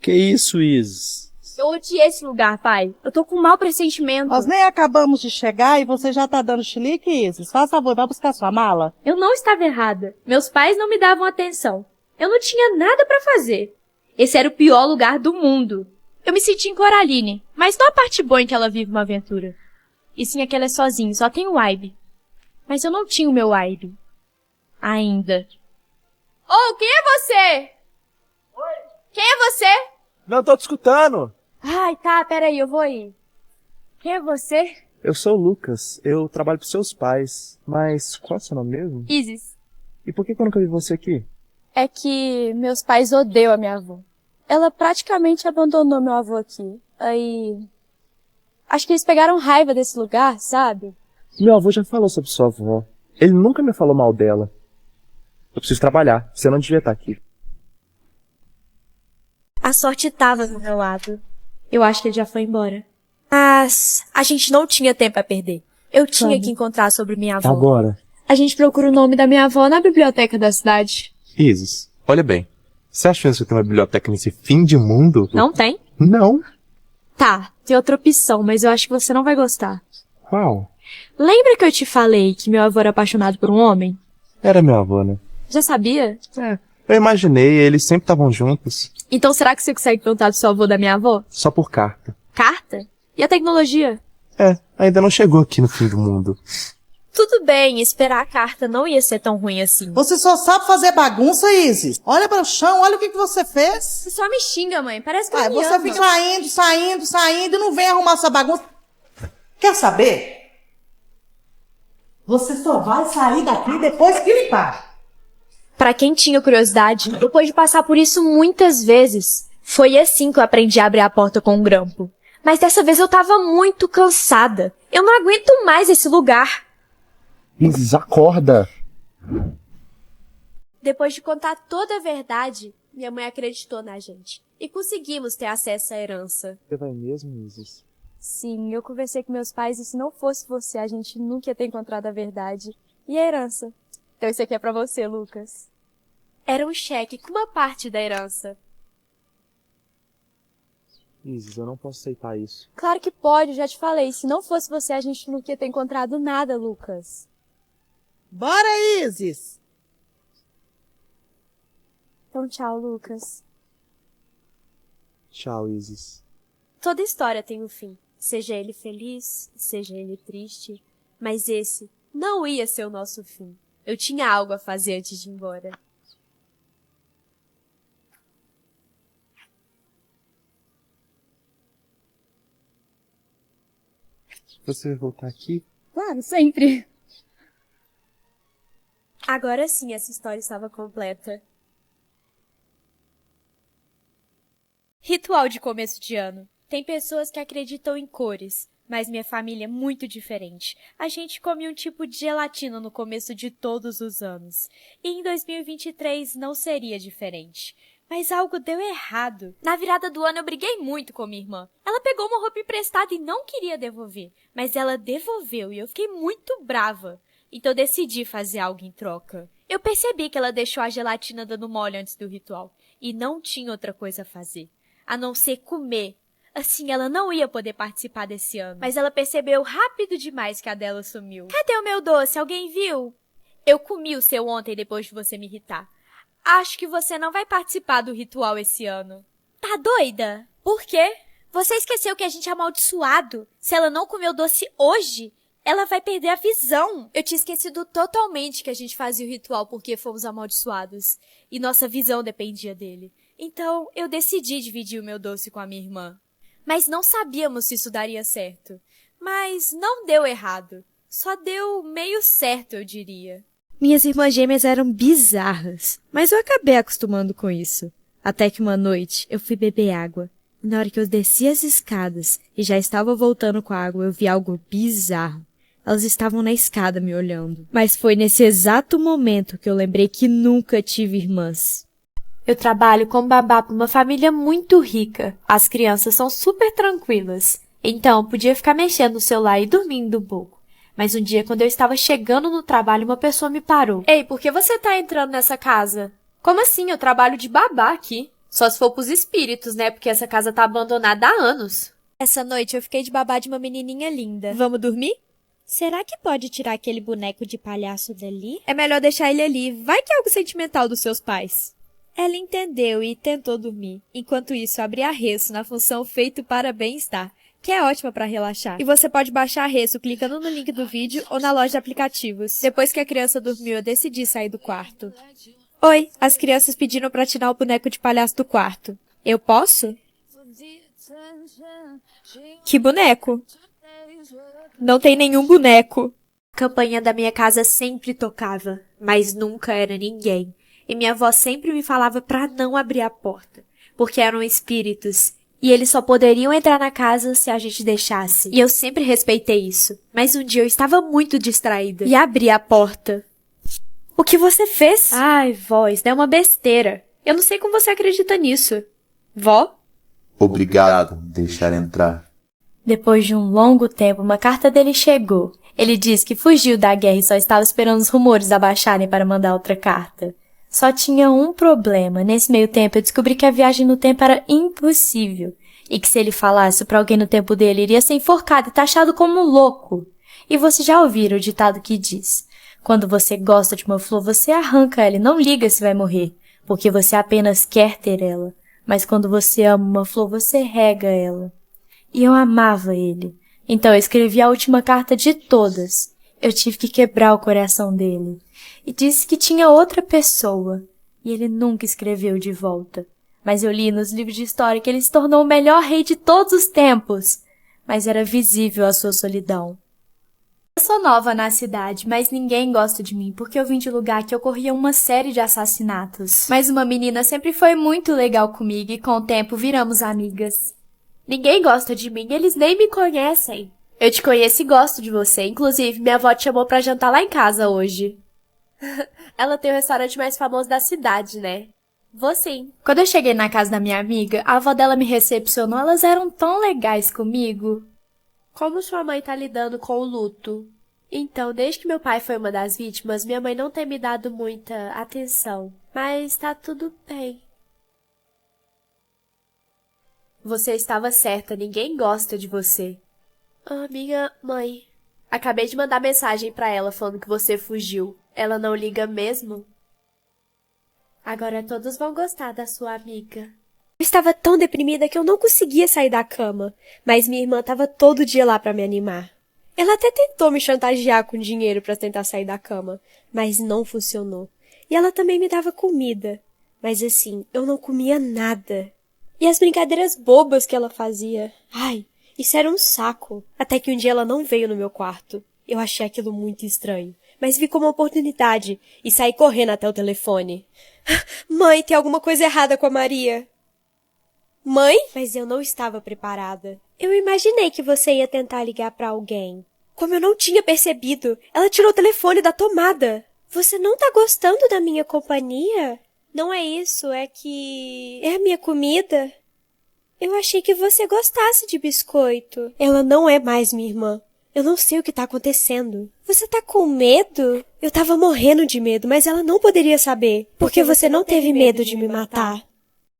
Que isso, Isis? Eu odiei esse lugar, pai. Eu tô com um mau pressentimento. Nós nem acabamos de chegar e você já tá dando chilique, Isis. Faz favor, vai buscar sua mala. Eu não estava errada. Meus pais não me davam atenção. Eu não tinha nada pra fazer. Esse era o pior lugar do mundo. Eu me senti em Coraline, mas não a parte boa em que ela vive uma aventura. E sim a que ela é sozinha, só tem o Ibe. Mas eu não tinha o meu Ibe. Ainda. Oh, quem é você? Oi? Quem é você? Não, tô te escutando. Ai, tá, peraí, eu vou ir. Quem é você? Eu sou o Lucas. Eu trabalho pros seus pais. Mas qual é o seu nome mesmo? Isis. E por que eu nunca vi você aqui? É que meus pais odeiam a minha avó. Ela praticamente abandonou meu avô aqui. Aí... acho que eles pegaram raiva desse lugar, sabe? Meu avô já falou sobre sua avó. Ele nunca me falou mal dela. Eu preciso trabalhar. Você não devia estar aqui. A sorte estava do meu lado. Eu acho que ele já foi embora. Mas a gente não tinha tempo a perder. Eu tinha que encontrar sobre minha avó. Agora. A gente procura o nome da minha avó na biblioteca da cidade. Isis, olha bem. Você acha que tem uma biblioteca nesse fim de mundo? Não tem? Não. Tá, tem outra opção, mas eu acho que você não vai gostar. Qual? Lembra que eu te falei que meu avô era apaixonado por um homem? Era meu avô, né? Já sabia? É. Eu imaginei, eles sempre estavam juntos. Então será que você consegue perguntar do seu avô da minha avó? Só por carta. Carta? E a tecnologia? É, ainda não chegou aqui no fim do mundo. Tudo bem, esperar a carta não ia ser tão ruim assim. Você só sabe fazer bagunça, Isis. Olha para o chão, olha o que você fez. Você só me xinga, mãe. Parece que Ah, me você ama. fica saindo e não vem arrumar essa bagunça. Quer saber? Você só vai sair daqui depois que limpar. Pra quem tinha curiosidade, depois de passar por isso muitas vezes, foi assim que eu aprendi a abrir a porta com um grampo. Mas dessa vez eu tava muito cansada. Eu não aguento mais esse lugar. Isis, acorda. Depois de contar toda a verdade, minha mãe acreditou na gente. E conseguimos ter acesso à herança. Você vai mesmo, Isis? Sim, eu conversei com meus pais e se não fosse você, a gente nunca ia ter encontrado a verdade. E a herança? Então isso aqui é pra você, Lucas. Era um cheque com uma parte da herança. Isis, eu não posso aceitar isso. Claro que pode, eu já te falei. Se não fosse você, a gente nunca ia ter encontrado nada, Lucas. Bora, Isis! Então tchau, Lucas. Tchau, Isis. Toda história tem um fim. Seja ele feliz, seja ele triste. Mas esse não ia ser o nosso fim. Eu tinha algo a fazer antes de ir embora. Você vai voltar aqui? Claro, sempre. Agora sim, essa história estava completa. Ritual de começo de ano. Tem pessoas que acreditam em cores, mas minha família é muito diferente. A gente come um tipo de gelatina no começo de todos os anos. E em 2023 não seria diferente. Mas algo deu errado. Na virada do ano eu briguei muito com minha irmã. Ela pegou uma roupa emprestada e não queria devolver. Mas ela devolveu e eu fiquei muito brava. Então eu decidi fazer algo em troca. Eu percebi que ela deixou a gelatina dando mole antes do ritual. E não tinha outra coisa a fazer, a não ser comer. Assim, ela não ia poder participar desse ano. Mas ela percebeu rápido demais que a dela sumiu. Cadê o meu doce? Alguém viu? Eu comi o seu ontem depois de você me irritar. Acho que você não vai participar do ritual esse ano. Tá doida? Por quê? Você esqueceu que a gente é amaldiçoado. Se ela não comer o doce hoje, ela vai perder a visão. Eu tinha esquecido totalmente que a gente fazia o ritual porque fomos amaldiçoados. E nossa visão dependia dele. Então, eu decidi dividir o meu doce com a minha irmã. Mas não sabíamos se isso daria certo. Mas não deu errado. Só deu meio certo, eu diria. Minhas irmãs gêmeas eram bizarras, mas eu acabei acostumando com isso. Até que uma noite eu fui beber água. E na hora que eu desci as escadas e já estava voltando com a água, eu vi algo bizarro. Elas estavam na escada me olhando. Mas foi nesse exato momento que eu lembrei que nunca tive irmãs. Eu trabalho como babá para uma família muito rica. As crianças são super tranquilas. Então, eu podia ficar mexendo no celular e dormindo um pouco. Mas um dia, quando eu estava chegando no trabalho, uma pessoa me parou. Ei, por que você tá entrando nessa casa? Como assim? Eu trabalho de babá aqui. Só se for pros espíritos, né? Porque essa casa tá abandonada há anos. Essa noite eu fiquei de babá de uma menininha linda. Vamos dormir? Será que pode tirar aquele boneco de palhaço dali? É melhor deixar ele ali. Vai que é algo sentimental dos seus pais. Ela entendeu e tentou dormir. Enquanto isso, abri a Resso na função Feito para Bem-Estar, que é ótima para relaxar. E você pode baixar a Resso clicando no link do vídeo ou na loja de aplicativos. Depois que a criança dormiu, eu decidi sair do quarto. Oi, as crianças pediram para tirar o boneco de palhaço do quarto. Eu posso? Que boneco? Não tem nenhum boneco. A campainha da minha casa sempre tocava, mas nunca era ninguém. E minha avó sempre me falava para não abrir a porta, porque eram espíritos. E eles só poderiam entrar na casa se a gente deixasse. E eu sempre respeitei isso. Mas um dia eu estava muito distraída. E abri a porta. O que você fez? Ai, vó, isso é uma besteira. Eu não sei como você acredita nisso. Vó? Obrigado por deixar entrar. Depois de um longo tempo, uma carta dele chegou. Ele disse que fugiu da guerra e só estava esperando os rumores abaixarem para mandar outra carta. Só tinha um problema. Nesse meio tempo, eu descobri que a viagem no tempo era impossível. E que se ele falasse para alguém no tempo dele, iria ser enforcado e taxado como louco. E vocês já ouviram o ditado que diz: quando você gosta de uma flor, você arranca ela e não liga se vai morrer, porque você apenas quer ter ela. Mas quando você ama uma flor, você rega ela. E eu amava ele. Então eu escrevi a última carta de todas. Eu tive que quebrar o coração dele. E disse que tinha outra pessoa. E ele nunca escreveu de volta. Mas eu li nos livros de história que ele se tornou o melhor rei de todos os tempos. Mas era visível a sua solidão. Eu sou nova na cidade, mas ninguém gosta de mim porque eu vim de um lugar que ocorria uma série de assassinatos. Mas uma menina sempre foi muito legal comigo e com o tempo viramos amigas. Ninguém gosta de mim, eles nem me conhecem. Eu te conheço e gosto de você. Inclusive, minha avó te chamou pra jantar lá em casa hoje. Ela tem o restaurante mais famoso da cidade, né? Vou sim. Quando eu cheguei na casa da minha amiga, a avó dela me recepcionou. Elas eram tão legais comigo. Como sua mãe tá lidando com o luto? Então, desde que meu pai foi uma das vítimas, minha mãe não tem me dado muita atenção. Mas tá tudo bem. Você estava certa, ninguém gosta de você. Ah, minha mãe. Acabei de mandar mensagem pra ela falando que você fugiu. Ela não liga mesmo? Agora todos vão gostar da sua amiga. Eu estava tão deprimida que eu não conseguia sair da cama, mas minha irmã estava todo dia lá para me animar. Ela até tentou me chantagear com dinheiro para tentar sair da cama, mas não funcionou. E ela também me dava comida, mas assim, eu não comia nada. E as brincadeiras bobas que ela fazia, ai, isso era um saco. Até que um dia ela não veio no meu quarto. Eu achei aquilo muito estranho, mas vi como uma oportunidade e saí correndo até o telefone. Mãe, tem alguma coisa errada com a Maria. Mãe? Mas eu não estava preparada. Eu imaginei que você ia tentar ligar para alguém. Como eu não tinha percebido, ela tirou o telefone da tomada. Você não tá gostando da minha companhia? Não é isso, é que... É a minha comida? Eu achei que você gostasse de biscoito. Ela não é mais minha irmã. Eu não sei o que tá acontecendo. Você tá com medo? Eu tava morrendo de medo, mas ela não poderia saber. Porque você não teve medo de me matar.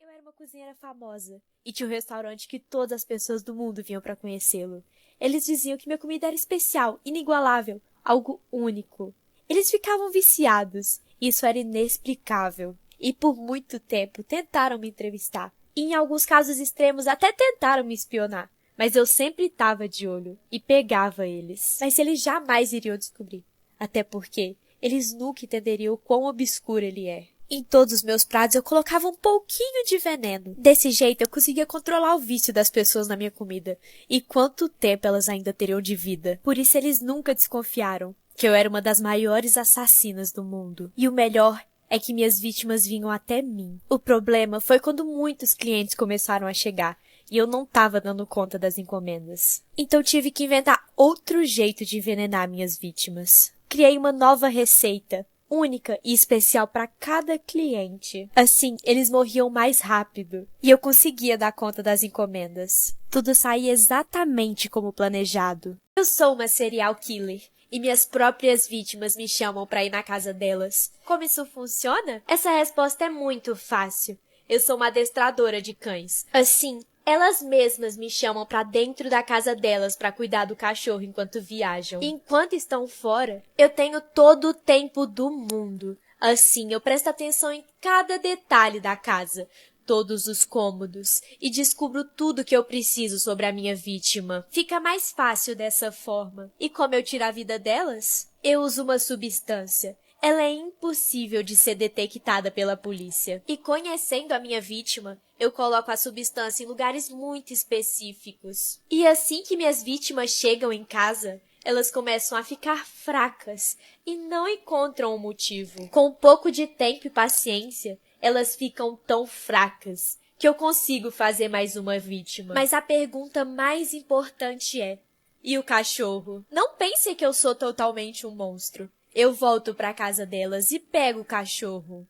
Eu era uma cozinheira famosa e tinha um restaurante que todas as pessoas do mundo vinham pra conhecê-lo. Eles diziam que minha comida era especial, inigualável, algo único. Eles ficavam viciados. Isso era inexplicável. E por muito tempo tentaram me entrevistar. E em alguns casos extremos até tentaram me espionar. Mas eu sempre estava de olho e pegava eles. Mas eles jamais iriam descobrir. Até porque eles nunca entenderiam o quão obscuro ele é. Em todos os meus pratos eu colocava um pouquinho de veneno. Desse jeito eu conseguia controlar o vício das pessoas na minha comida. E quanto tempo elas ainda teriam de vida. Por isso eles nunca desconfiaram que eu era uma das maiores assassinas do mundo. E o melhor é que minhas vítimas vinham até mim. O problema foi quando muitos clientes começaram a chegar. E eu não estava dando conta das encomendas. Então tive que inventar outro jeito de envenenar minhas vítimas. Criei uma nova receita, única e especial para cada cliente. Assim, eles morriam mais rápido. E eu conseguia dar conta das encomendas. Tudo saía exatamente como planejado. Eu sou uma serial killer. E minhas próprias vítimas me chamam para ir na casa delas. Como isso funciona? Essa resposta é muito fácil. Eu sou uma adestradora de cães. Assim, elas mesmas me chamam pra dentro da casa delas pra cuidar do cachorro enquanto viajam. E enquanto estão fora, eu tenho todo o tempo do mundo. Assim, eu presto atenção em cada detalhe da casa, todos os cômodos, e descubro tudo que eu preciso sobre a minha vítima. Fica mais fácil dessa forma. E como eu tiro a vida delas? Eu uso uma substância. Ela é impossível de ser detectada pela polícia. E conhecendo a minha vítima, eu coloco a substância em lugares muito específicos. E assim que minhas vítimas chegam em casa, elas começam a ficar fracas e não encontram um motivo. Com um pouco de tempo e paciência, elas ficam tão fracas que eu consigo fazer mais uma vítima. Mas a pergunta mais importante é: e o cachorro? Não pense que eu sou totalmente um monstro. Eu volto pra casa delas e pego o cachorro.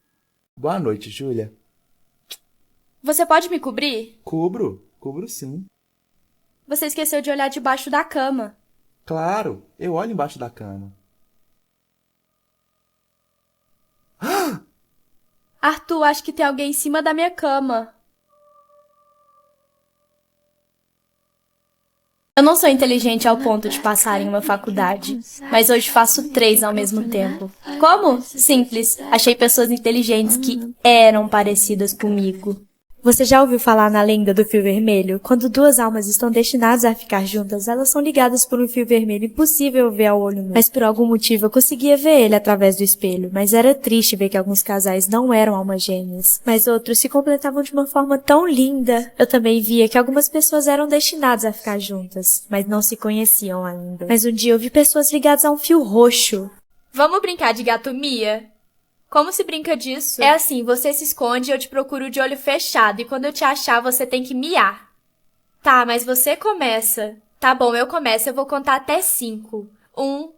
Boa noite, Júlia. Você pode me cobrir? Cubro sim. Você esqueceu de olhar debaixo da cama. Claro, eu olho embaixo da cama. Arthur, acho que tem alguém em cima da minha cama. Eu não sou inteligente ao ponto de passar em uma faculdade, mas hoje faço 3 ao mesmo tempo. Como? Simples. Achei pessoas inteligentes que eram parecidas comigo. Você já ouviu falar na lenda do fio vermelho? Quando duas almas estão destinadas a ficar juntas, elas são ligadas por um fio vermelho impossível ver ao olho nu. Mas por algum motivo eu conseguia ver ele através do espelho, mas era triste ver que alguns casais não eram almas gêmeas, mas outros se completavam de uma forma tão linda. Eu também via que algumas pessoas eram destinadas a ficar juntas, mas não se conheciam ainda. Mas um dia eu vi pessoas ligadas a um fio roxo. Vamos brincar de gato Mia? Como se brinca disso? É assim, você se esconde e eu te procuro de olho fechado, e quando eu te achar, você tem que miar. Tá, mas você começa. Tá bom, eu começo, eu vou contar até 5. 1,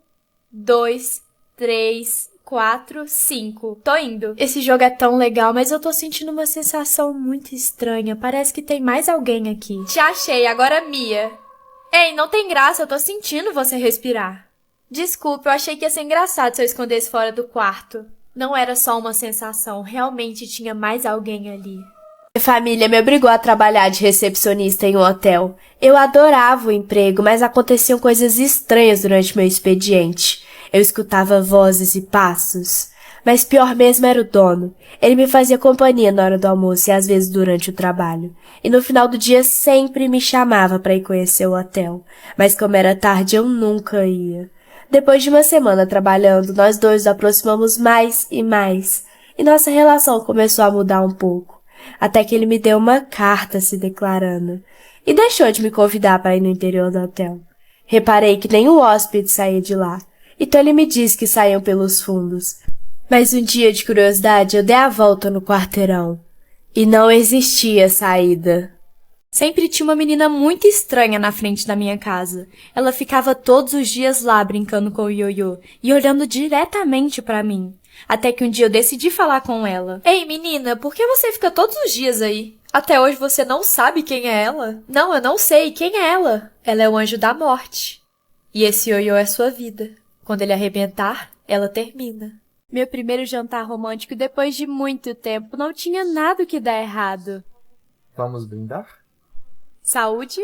2, 3, 4, 5. Tô indo. Esse jogo é tão legal, mas eu tô sentindo uma sensação muito estranha. Parece que tem mais alguém aqui. Te achei, agora mia. Ei, não tem graça, eu tô sentindo você respirar. Desculpe, eu achei que ia ser engraçado se eu escondesse fora do quarto. Não era só uma sensação, realmente tinha mais alguém ali. Minha família me obrigou a trabalhar de recepcionista em um hotel. Eu adorava o emprego, mas aconteciam coisas estranhas durante meu expediente. Eu escutava vozes e passos. Mas pior mesmo era o dono. Ele me fazia companhia na hora do almoço e às vezes durante o trabalho. E no final do dia sempre me chamava para ir conhecer o hotel. Mas como era tarde, eu nunca ia. Depois de uma semana trabalhando, nós dois nos aproximamos mais e mais, e nossa relação começou a mudar um pouco, até que ele me deu uma carta se declarando, e deixou de me convidar para ir no interior do hotel. Reparei que nenhum hóspede saía de lá, então ele me disse que saíam pelos fundos. Mas um dia, de curiosidade, eu dei a volta no quarteirão, e não existia saída. Sempre tinha uma menina muito estranha na frente da minha casa. Ela ficava todos os dias lá brincando com o ioiô e olhando diretamente pra mim. Até que um dia eu decidi falar com ela. Ei, menina, por que você fica todos os dias aí? Até hoje você não sabe quem é ela? Não, eu não sei. Quem é ela? Ela é o anjo da morte. E esse ioiô é sua vida. Quando ele arrebentar, ela termina. Meu primeiro jantar romântico depois de muito tempo não tinha nada que dar errado. Vamos brindar? Saúde?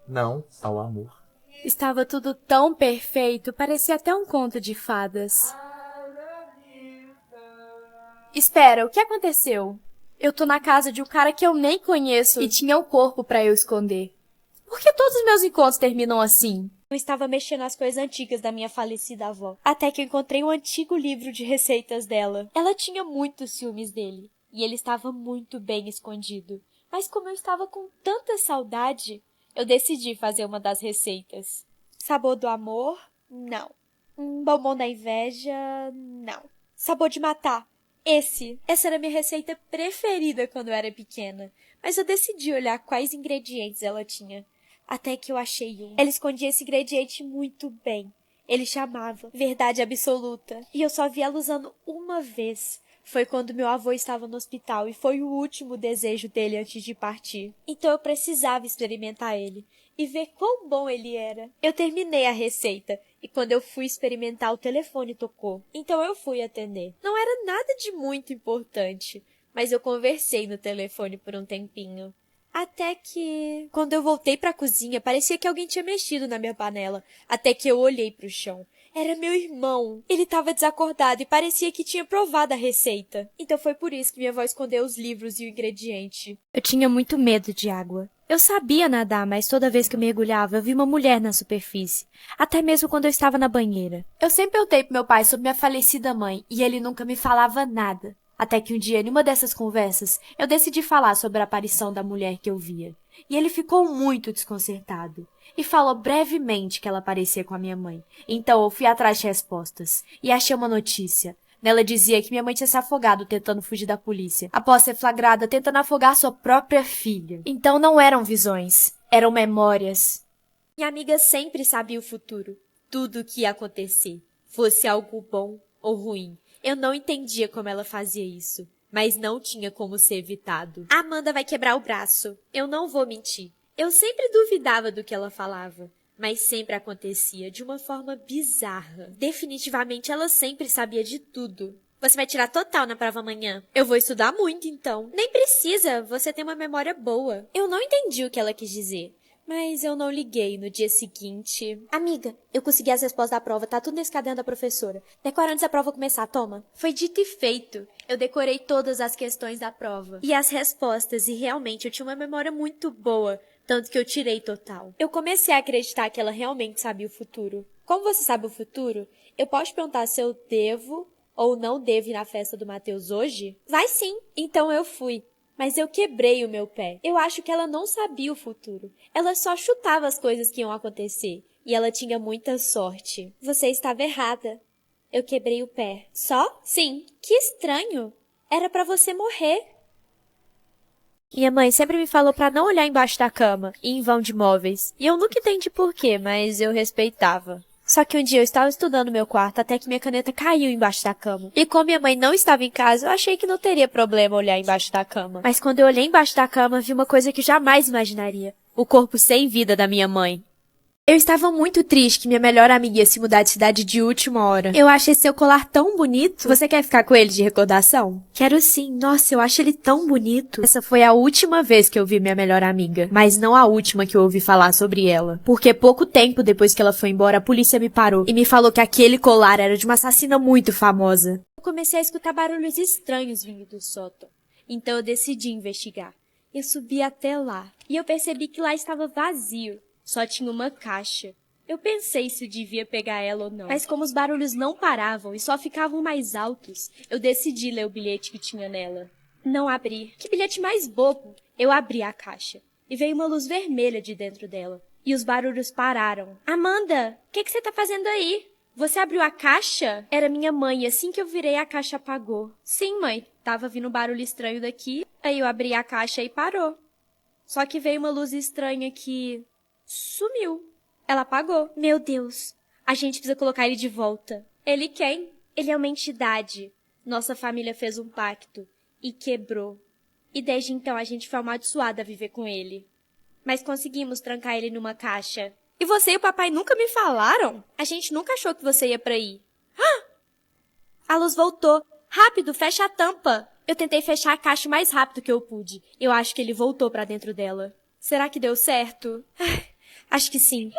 Não, ao amor. Estava tudo tão perfeito, parecia até um conto de fadas. Espera, o que aconteceu? Eu tô na casa de um cara que eu nem conheço e tinha um corpo pra eu esconder. Por que todos os meus encontros terminam assim? Eu estava mexendo nas coisas antigas da minha falecida avó, até que eu encontrei um antigo livro de receitas dela. Ela tinha muitos ciúmes dele, e ele estava muito bem escondido. Mas como eu estava com tanta saudade, eu decidi fazer uma das receitas. Sabor do amor? Não. Bombom da inveja? Não. Sabor de matar? Essa era a minha receita preferida quando eu era pequena. Mas eu decidi olhar quais ingredientes ela tinha. Até que eu achei um. Ela escondia esse ingrediente muito bem. Ele chamava Verdade Absoluta. E eu só vi ela usando uma vez. Foi quando meu avô estava no hospital e foi o último desejo dele antes de partir. Então eu precisava experimentar ele e ver quão bom ele era. Eu terminei a receita e quando eu fui experimentar o telefone tocou. Então eu fui atender. Não era nada de muito importante, mas eu conversei no telefone por um tempinho. Até que, quando eu voltei para a cozinha, parecia que alguém tinha mexido na minha panela. Até que eu olhei para o chão. Era meu irmão. Ele estava desacordado e parecia que tinha provado a receita. Então foi por isso que minha avó escondeu os livros e o ingrediente. Eu tinha muito medo de água. Eu sabia nadar, mas toda vez que eu mergulhava, eu vi uma mulher na superfície. Até mesmo quando eu estava na banheira. Eu sempre perguntei pro meu pai sobre minha falecida mãe, e ele nunca me falava nada. Até que um dia, numa dessas conversas, eu decidi falar sobre a aparição da mulher que eu via. E ele ficou muito desconcertado. E falou brevemente que ela aparecia com a minha mãe. Então eu fui atrás de respostas. E achei uma notícia. Nela dizia que minha mãe tinha se afogado tentando fugir da polícia, após ser flagrada tentando afogar sua própria filha. Então não eram visões, eram memórias. Minha amiga sempre sabia o futuro. Tudo o que ia acontecer. Fosse algo bom ou ruim. Eu não entendia como ela fazia isso, mas não tinha como ser evitado. A Amanda vai quebrar o braço. Eu não vou mentir. Eu sempre duvidava do que ela falava, mas sempre acontecia de uma forma bizarra. Definitivamente ela sempre sabia de tudo. Você vai tirar total na prova amanhã? Eu vou estudar muito, então. Nem precisa, você tem uma memória boa. Eu não entendi o que ela quis dizer, Mas eu não liguei no dia seguinte. Amiga, eu consegui as respostas da prova, tá tudo nesse caderno da professora. Decora antes da prova começar, toma. Foi dito e feito. Eu decorei todas as questões da prova. E as respostas, e realmente eu tinha uma memória muito boa, tanto que eu tirei total. Eu comecei a acreditar que ela realmente sabia o futuro. Como você sabe o futuro, eu posso te perguntar se eu devo ou não devo ir na festa do Matheus hoje? Vai sim. Então eu fui. Mas eu quebrei o meu pé. Eu acho que ela não sabia o futuro. Ela só chutava as coisas que iam acontecer. E ela tinha muita sorte. Você estava errada. Eu quebrei o pé. Só? Sim. Que estranho. Era pra você morrer. Minha mãe sempre me falou pra não olhar embaixo da cama e em vão de móveis. E eu nunca entendi por quê, mas eu respeitava. Só que um dia eu estava estudando no meu quarto até que minha caneta caiu embaixo da cama. E como minha mãe não estava em casa, eu achei que não teria problema olhar embaixo da cama. Mas quando eu olhei embaixo da cama, vi uma coisa que jamais imaginaria. O corpo sem vida da minha mãe. Eu estava muito triste que minha melhor amiga ia se mudar de cidade de última hora. Eu achei seu colar tão bonito. Você quer ficar com ele de recordação? Quero sim. Nossa, eu acho ele tão bonito. Essa foi a última vez que eu vi minha melhor amiga. Mas não a última que eu ouvi falar sobre ela. Porque pouco tempo depois que ela foi embora, a polícia me parou e me falou que aquele colar era de uma assassina muito famosa. Eu comecei a escutar barulhos estranhos vindo do sótão. Então eu decidi investigar. Eu subi até lá. E eu percebi que lá estava vazio. Só tinha uma caixa. Eu pensei se eu devia pegar ela ou não. Mas como os barulhos não paravam e só ficavam mais altos, eu decidi ler o bilhete que tinha nela. Não abri. Que bilhete mais bobo! Eu abri a caixa. E veio uma luz vermelha de dentro dela. E os barulhos pararam. Amanda, o que você tá fazendo aí? Você abriu a caixa? Era minha mãe e assim que eu virei a caixa apagou. Sim, mãe. Tava vindo um barulho estranho daqui. Aí eu abri a caixa e parou. Só que veio uma luz estranha que... sumiu. Ela apagou. Meu Deus. A gente precisa colocar ele de volta. Ele quem? Ele é uma entidade. Nossa família fez um pacto e quebrou. E desde então a gente foi amaldiçoada a viver com ele. Mas conseguimos trancar ele numa caixa. E você e o papai nunca me falaram? A gente nunca achou que você ia pra aí. Ah! A luz voltou. Rápido, fecha a tampa. Eu tentei fechar a caixa o mais rápido que eu pude. Eu acho que ele voltou pra dentro dela. Será que deu certo? Acho que sim.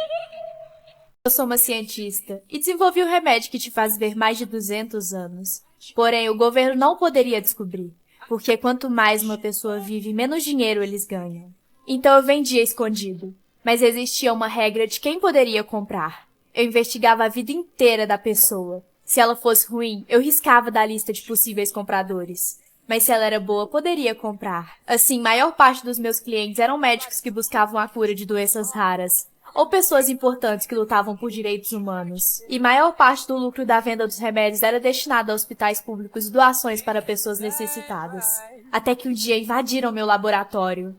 Eu sou uma cientista e desenvolvi um remédio que te faz ver mais de 200 anos. Porém, o governo não poderia descobrir, porque quanto mais uma pessoa vive, menos dinheiro eles ganham. Então eu vendia escondido, mas existia uma regra de quem poderia comprar. Eu investigava a vida inteira da pessoa. Se ela fosse ruim, eu riscava da lista de possíveis compradores. Mas se ela era boa, poderia comprar. Assim, maior parte dos meus clientes eram médicos que buscavam a cura de doenças raras, ou pessoas importantes que lutavam por direitos humanos. E maior parte do lucro da venda dos remédios era destinado a hospitais públicos e doações para pessoas necessitadas. Até que um dia invadiram meu laboratório.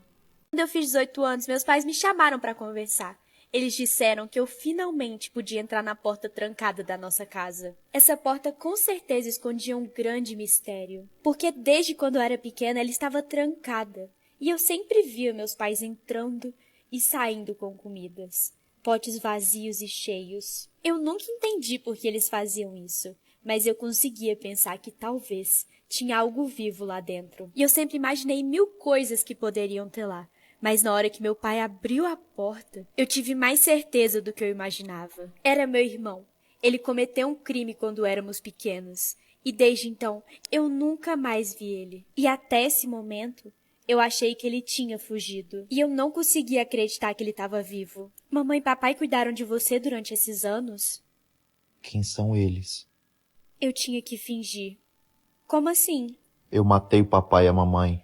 Quando eu fiz 18 anos, meus pais me chamaram para conversar. Eles disseram que eu finalmente podia entrar na porta trancada da nossa casa. Essa porta com certeza escondia um grande mistério, porque desde quando eu era pequena ela estava trancada, e eu sempre via meus pais entrando e saindo com comidas, potes vazios e cheios. Eu nunca entendi por que eles faziam isso, mas eu conseguia pensar que talvez tinha algo vivo lá dentro. E eu sempre imaginei 1000 coisas que poderiam ter lá. Mas na hora que meu pai abriu a porta, eu tive mais certeza do que eu imaginava. Era meu irmão. Ele cometeu um crime quando éramos pequenos. E desde então, eu nunca mais vi ele. E até esse momento, eu achei que ele tinha fugido. E eu não conseguia acreditar que ele estava vivo. Mamãe e papai cuidaram de você durante esses anos? Quem são eles? Eu tinha que fingir. Como assim? Eu matei o papai e a mamãe.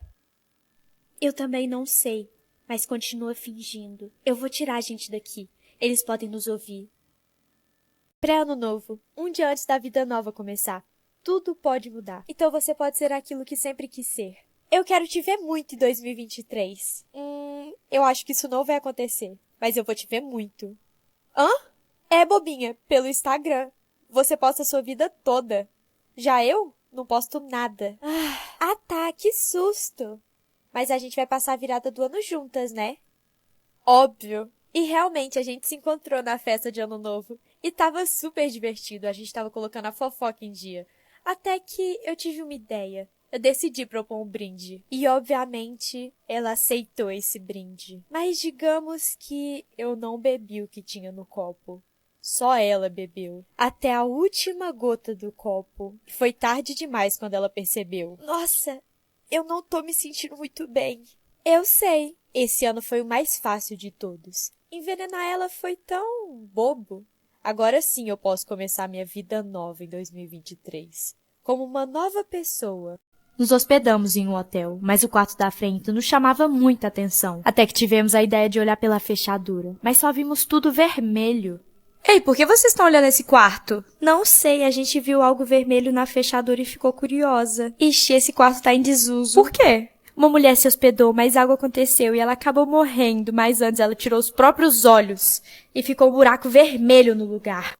Eu também não sei. Mas continua fingindo. Eu vou tirar a gente daqui. Eles podem nos ouvir. Pré-ano novo. Um dia antes da vida nova começar. Tudo pode mudar. Então você pode ser aquilo que sempre quis ser. Eu quero te ver muito em 2023. Eu acho que isso não vai acontecer. Mas eu vou te ver muito. Hã? É, bobinha. Pelo Instagram. Você posta a sua vida toda. Já eu? Não posto nada. Ah, tá. Que susto. Mas a gente vai passar a virada do ano juntas, né? Óbvio. E realmente a gente se encontrou na festa de ano novo. E tava super divertido. A gente tava colocando a fofoca em dia. Até que eu tive uma ideia. eu decidi propor um brinde. E, obviamente, ela aceitou esse brinde. Mas digamos que eu não bebi o que tinha no copo. Só ela bebeu. Até a última gota do copo. Foi tarde demais quando ela percebeu. Nossa, eu não tô me sentindo muito bem. Eu sei. Esse ano foi o mais fácil de todos. Envenenar ela foi tão bobo. Agora sim eu posso começar minha vida nova em 2023. Como uma nova pessoa. Nos hospedamos em um hotel, mas o quarto da frente nos chamava muita atenção. Até que tivemos a ideia de olhar pela fechadura, mas só vimos tudo vermelho. Ei, por que vocês estão olhando esse quarto? Não sei, a gente viu algo vermelho na fechadura e ficou curiosa. Ixi, esse quarto tá em desuso. Por quê? Uma mulher se hospedou, mas algo aconteceu e ela acabou morrendo, mas antes ela tirou os próprios olhos e ficou um buraco vermelho no lugar.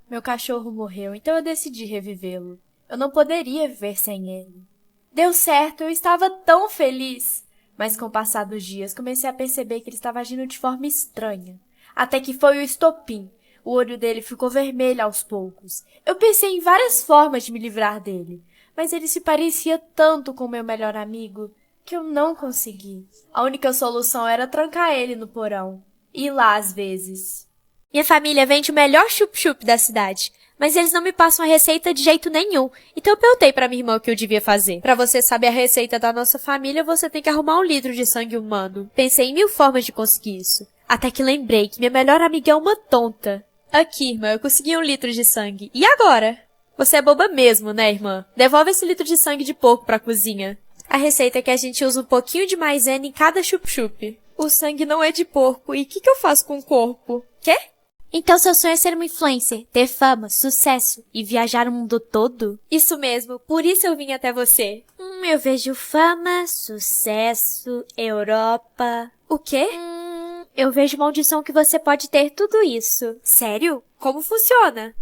Meu cachorro morreu, então eu decidi revivê-lo. Eu não poderia viver sem ele. Deu certo, eu estava tão feliz. Mas com o passar dos dias, comecei a perceber que ele estava agindo de forma estranha. Até que foi o estopim. O olho dele ficou vermelho aos poucos. Eu pensei em várias formas de me livrar dele, mas ele se parecia tanto com meu melhor amigo que eu não consegui. A única solução era trancar ele no porão. E ir lá às vezes. Minha família vende o melhor chup-chup da cidade, mas eles não me passam a receita de jeito nenhum. Então eu perguntei pra minha irmã o que eu devia fazer. Pra você saber a receita da nossa família, você tem que arrumar 1 litro de sangue humano. Pensei em 1000 formas de conseguir isso. Até que lembrei que minha melhor amiga é uma tonta. Aqui, irmã, eu consegui 1 litro de sangue. E agora? Você é boba mesmo, né, irmã? Devolve esse litro de sangue de porco pra cozinha. A receita é que a gente usa um pouquinho de maisena em cada chup-chup. O sangue não é de porco. E o que eu faço com o corpo? Quê? Então seu sonho é ser uma influencer, ter fama, sucesso e viajar o mundo todo? Isso mesmo, por isso eu vim até você. Eu vejo fama, sucesso, Europa... O quê? Eu vejo uma audição que você pode ter tudo isso. Sério? Como funciona?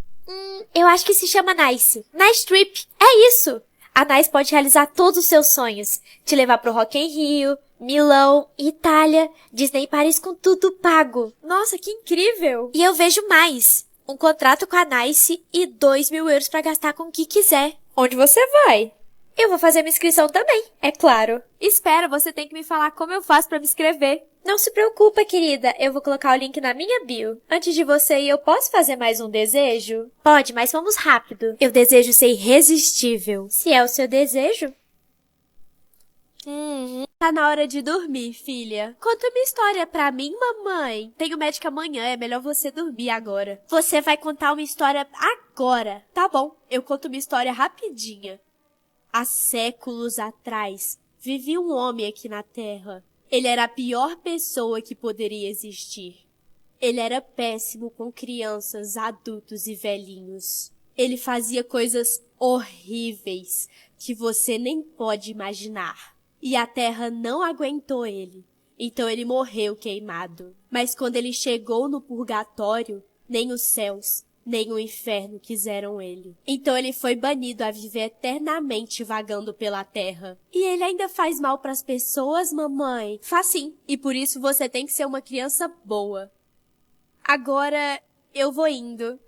Eu acho que se chama Nice. Nice Trip. É isso! A Nice pode realizar todos os seus sonhos. Te levar pro Rock in Rio, Milão, Itália, Disney e Paris com tudo pago. Nossa, que incrível! E eu vejo mais. Um contrato com a Nice e 2.000 euros pra gastar com o que quiser. Onde você vai? Eu vou fazer minha inscrição também, é claro. Espera, você tem que me falar como eu faço pra me inscrever. Não se preocupa, querida. Eu vou colocar o link na minha bio. Antes de você ir, eu posso fazer mais um desejo? Pode, mas vamos rápido. Eu desejo ser irresistível. Se é o seu desejo. Tá na hora de dormir, filha. Conta uma história pra mim, mamãe. Tenho médica amanhã, é melhor você dormir agora. Você vai contar uma história agora. Tá bom, eu conto uma história rapidinha. Há séculos atrás, vivia um homem aqui na Terra. Ele era a pior pessoa que poderia existir. Ele era péssimo com crianças, adultos e velhinhos. Ele fazia coisas horríveis que você nem pode imaginar. E a Terra não aguentou ele. Então ele morreu queimado. Mas quando ele chegou no purgatório, nem os céus, nem o inferno quiseram ele. Então ele foi banido a viver eternamente vagando pela terra. E ele ainda faz mal pras pessoas, mamãe? Faz sim. E por isso você tem que ser uma criança boa. Agora eu vou indo.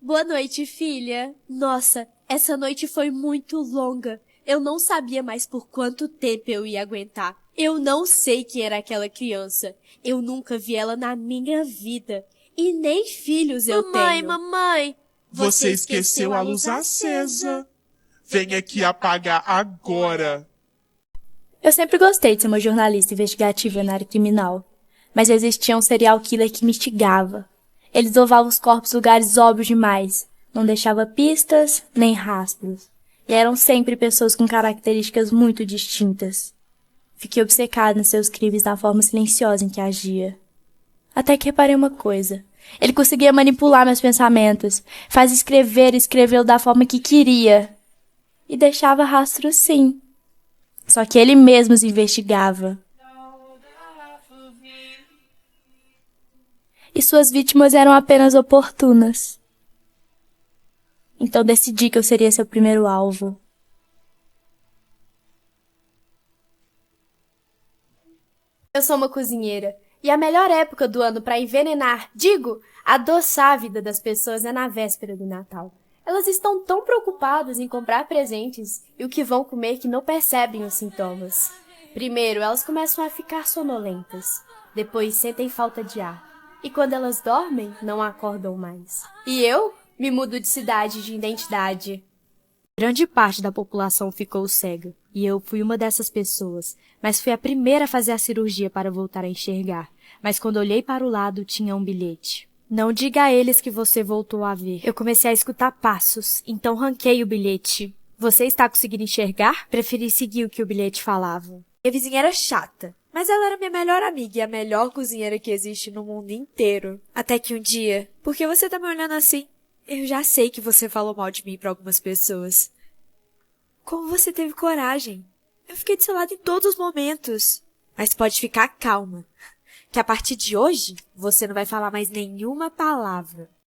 Boa noite, filha. Nossa, essa noite foi muito longa. Eu não sabia mais por quanto tempo eu ia aguentar. Eu não sei quem era aquela criança. Eu nunca vi ela na minha vida. E nem filhos eu tenho. Mamãe! Você esqueceu a luz acesa. Vem aqui apagar agora. Eu sempre gostei de ser uma jornalista investigativa na área criminal. Mas existia um serial killer que me instigava. Ele desovava os corpos em lugares óbvios demais. Não deixava pistas, nem rastros. E eram sempre pessoas com características muito distintas. Fiquei obcecada nos seus crimes da forma silenciosa em que agia. Até que reparei uma coisa. Ele conseguia manipular meus pensamentos, fazia escrevê-lo da forma que queria. E deixava rastros sim. Só que ele mesmo os investigava. E suas vítimas eram apenas oportunas. Então decidi que eu seria seu primeiro alvo. Eu sou uma cozinheira. E a melhor época do ano para envenenar, adoçar a vida das pessoas é na véspera do Natal. Elas estão tão preocupadas em comprar presentes e o que vão comer que não percebem os sintomas. Primeiro, elas começam a ficar sonolentas. Depois, sentem falta de ar. E quando elas dormem, não acordam mais. E eu me mudo de cidade, de identidade. Grande parte da população ficou cega, e eu fui uma dessas pessoas, mas fui a primeira a fazer a cirurgia para voltar a enxergar. Mas quando olhei para o lado, tinha um bilhete. Não diga a eles que você voltou a ver. Eu comecei a escutar passos, então ranquei o bilhete. Você está conseguindo enxergar? Preferi seguir o que o bilhete falava. Minha vizinha era chata, mas ela era minha melhor amiga e a melhor cozinheira que existe no mundo inteiro. Até que um dia, por que você tá me olhando assim? Eu já sei que você falou mal de mim pra algumas pessoas. Como você teve coragem? Eu fiquei do seu lado em todos os momentos. Mas pode ficar calma, que a partir de hoje você não vai falar mais nenhuma palavra.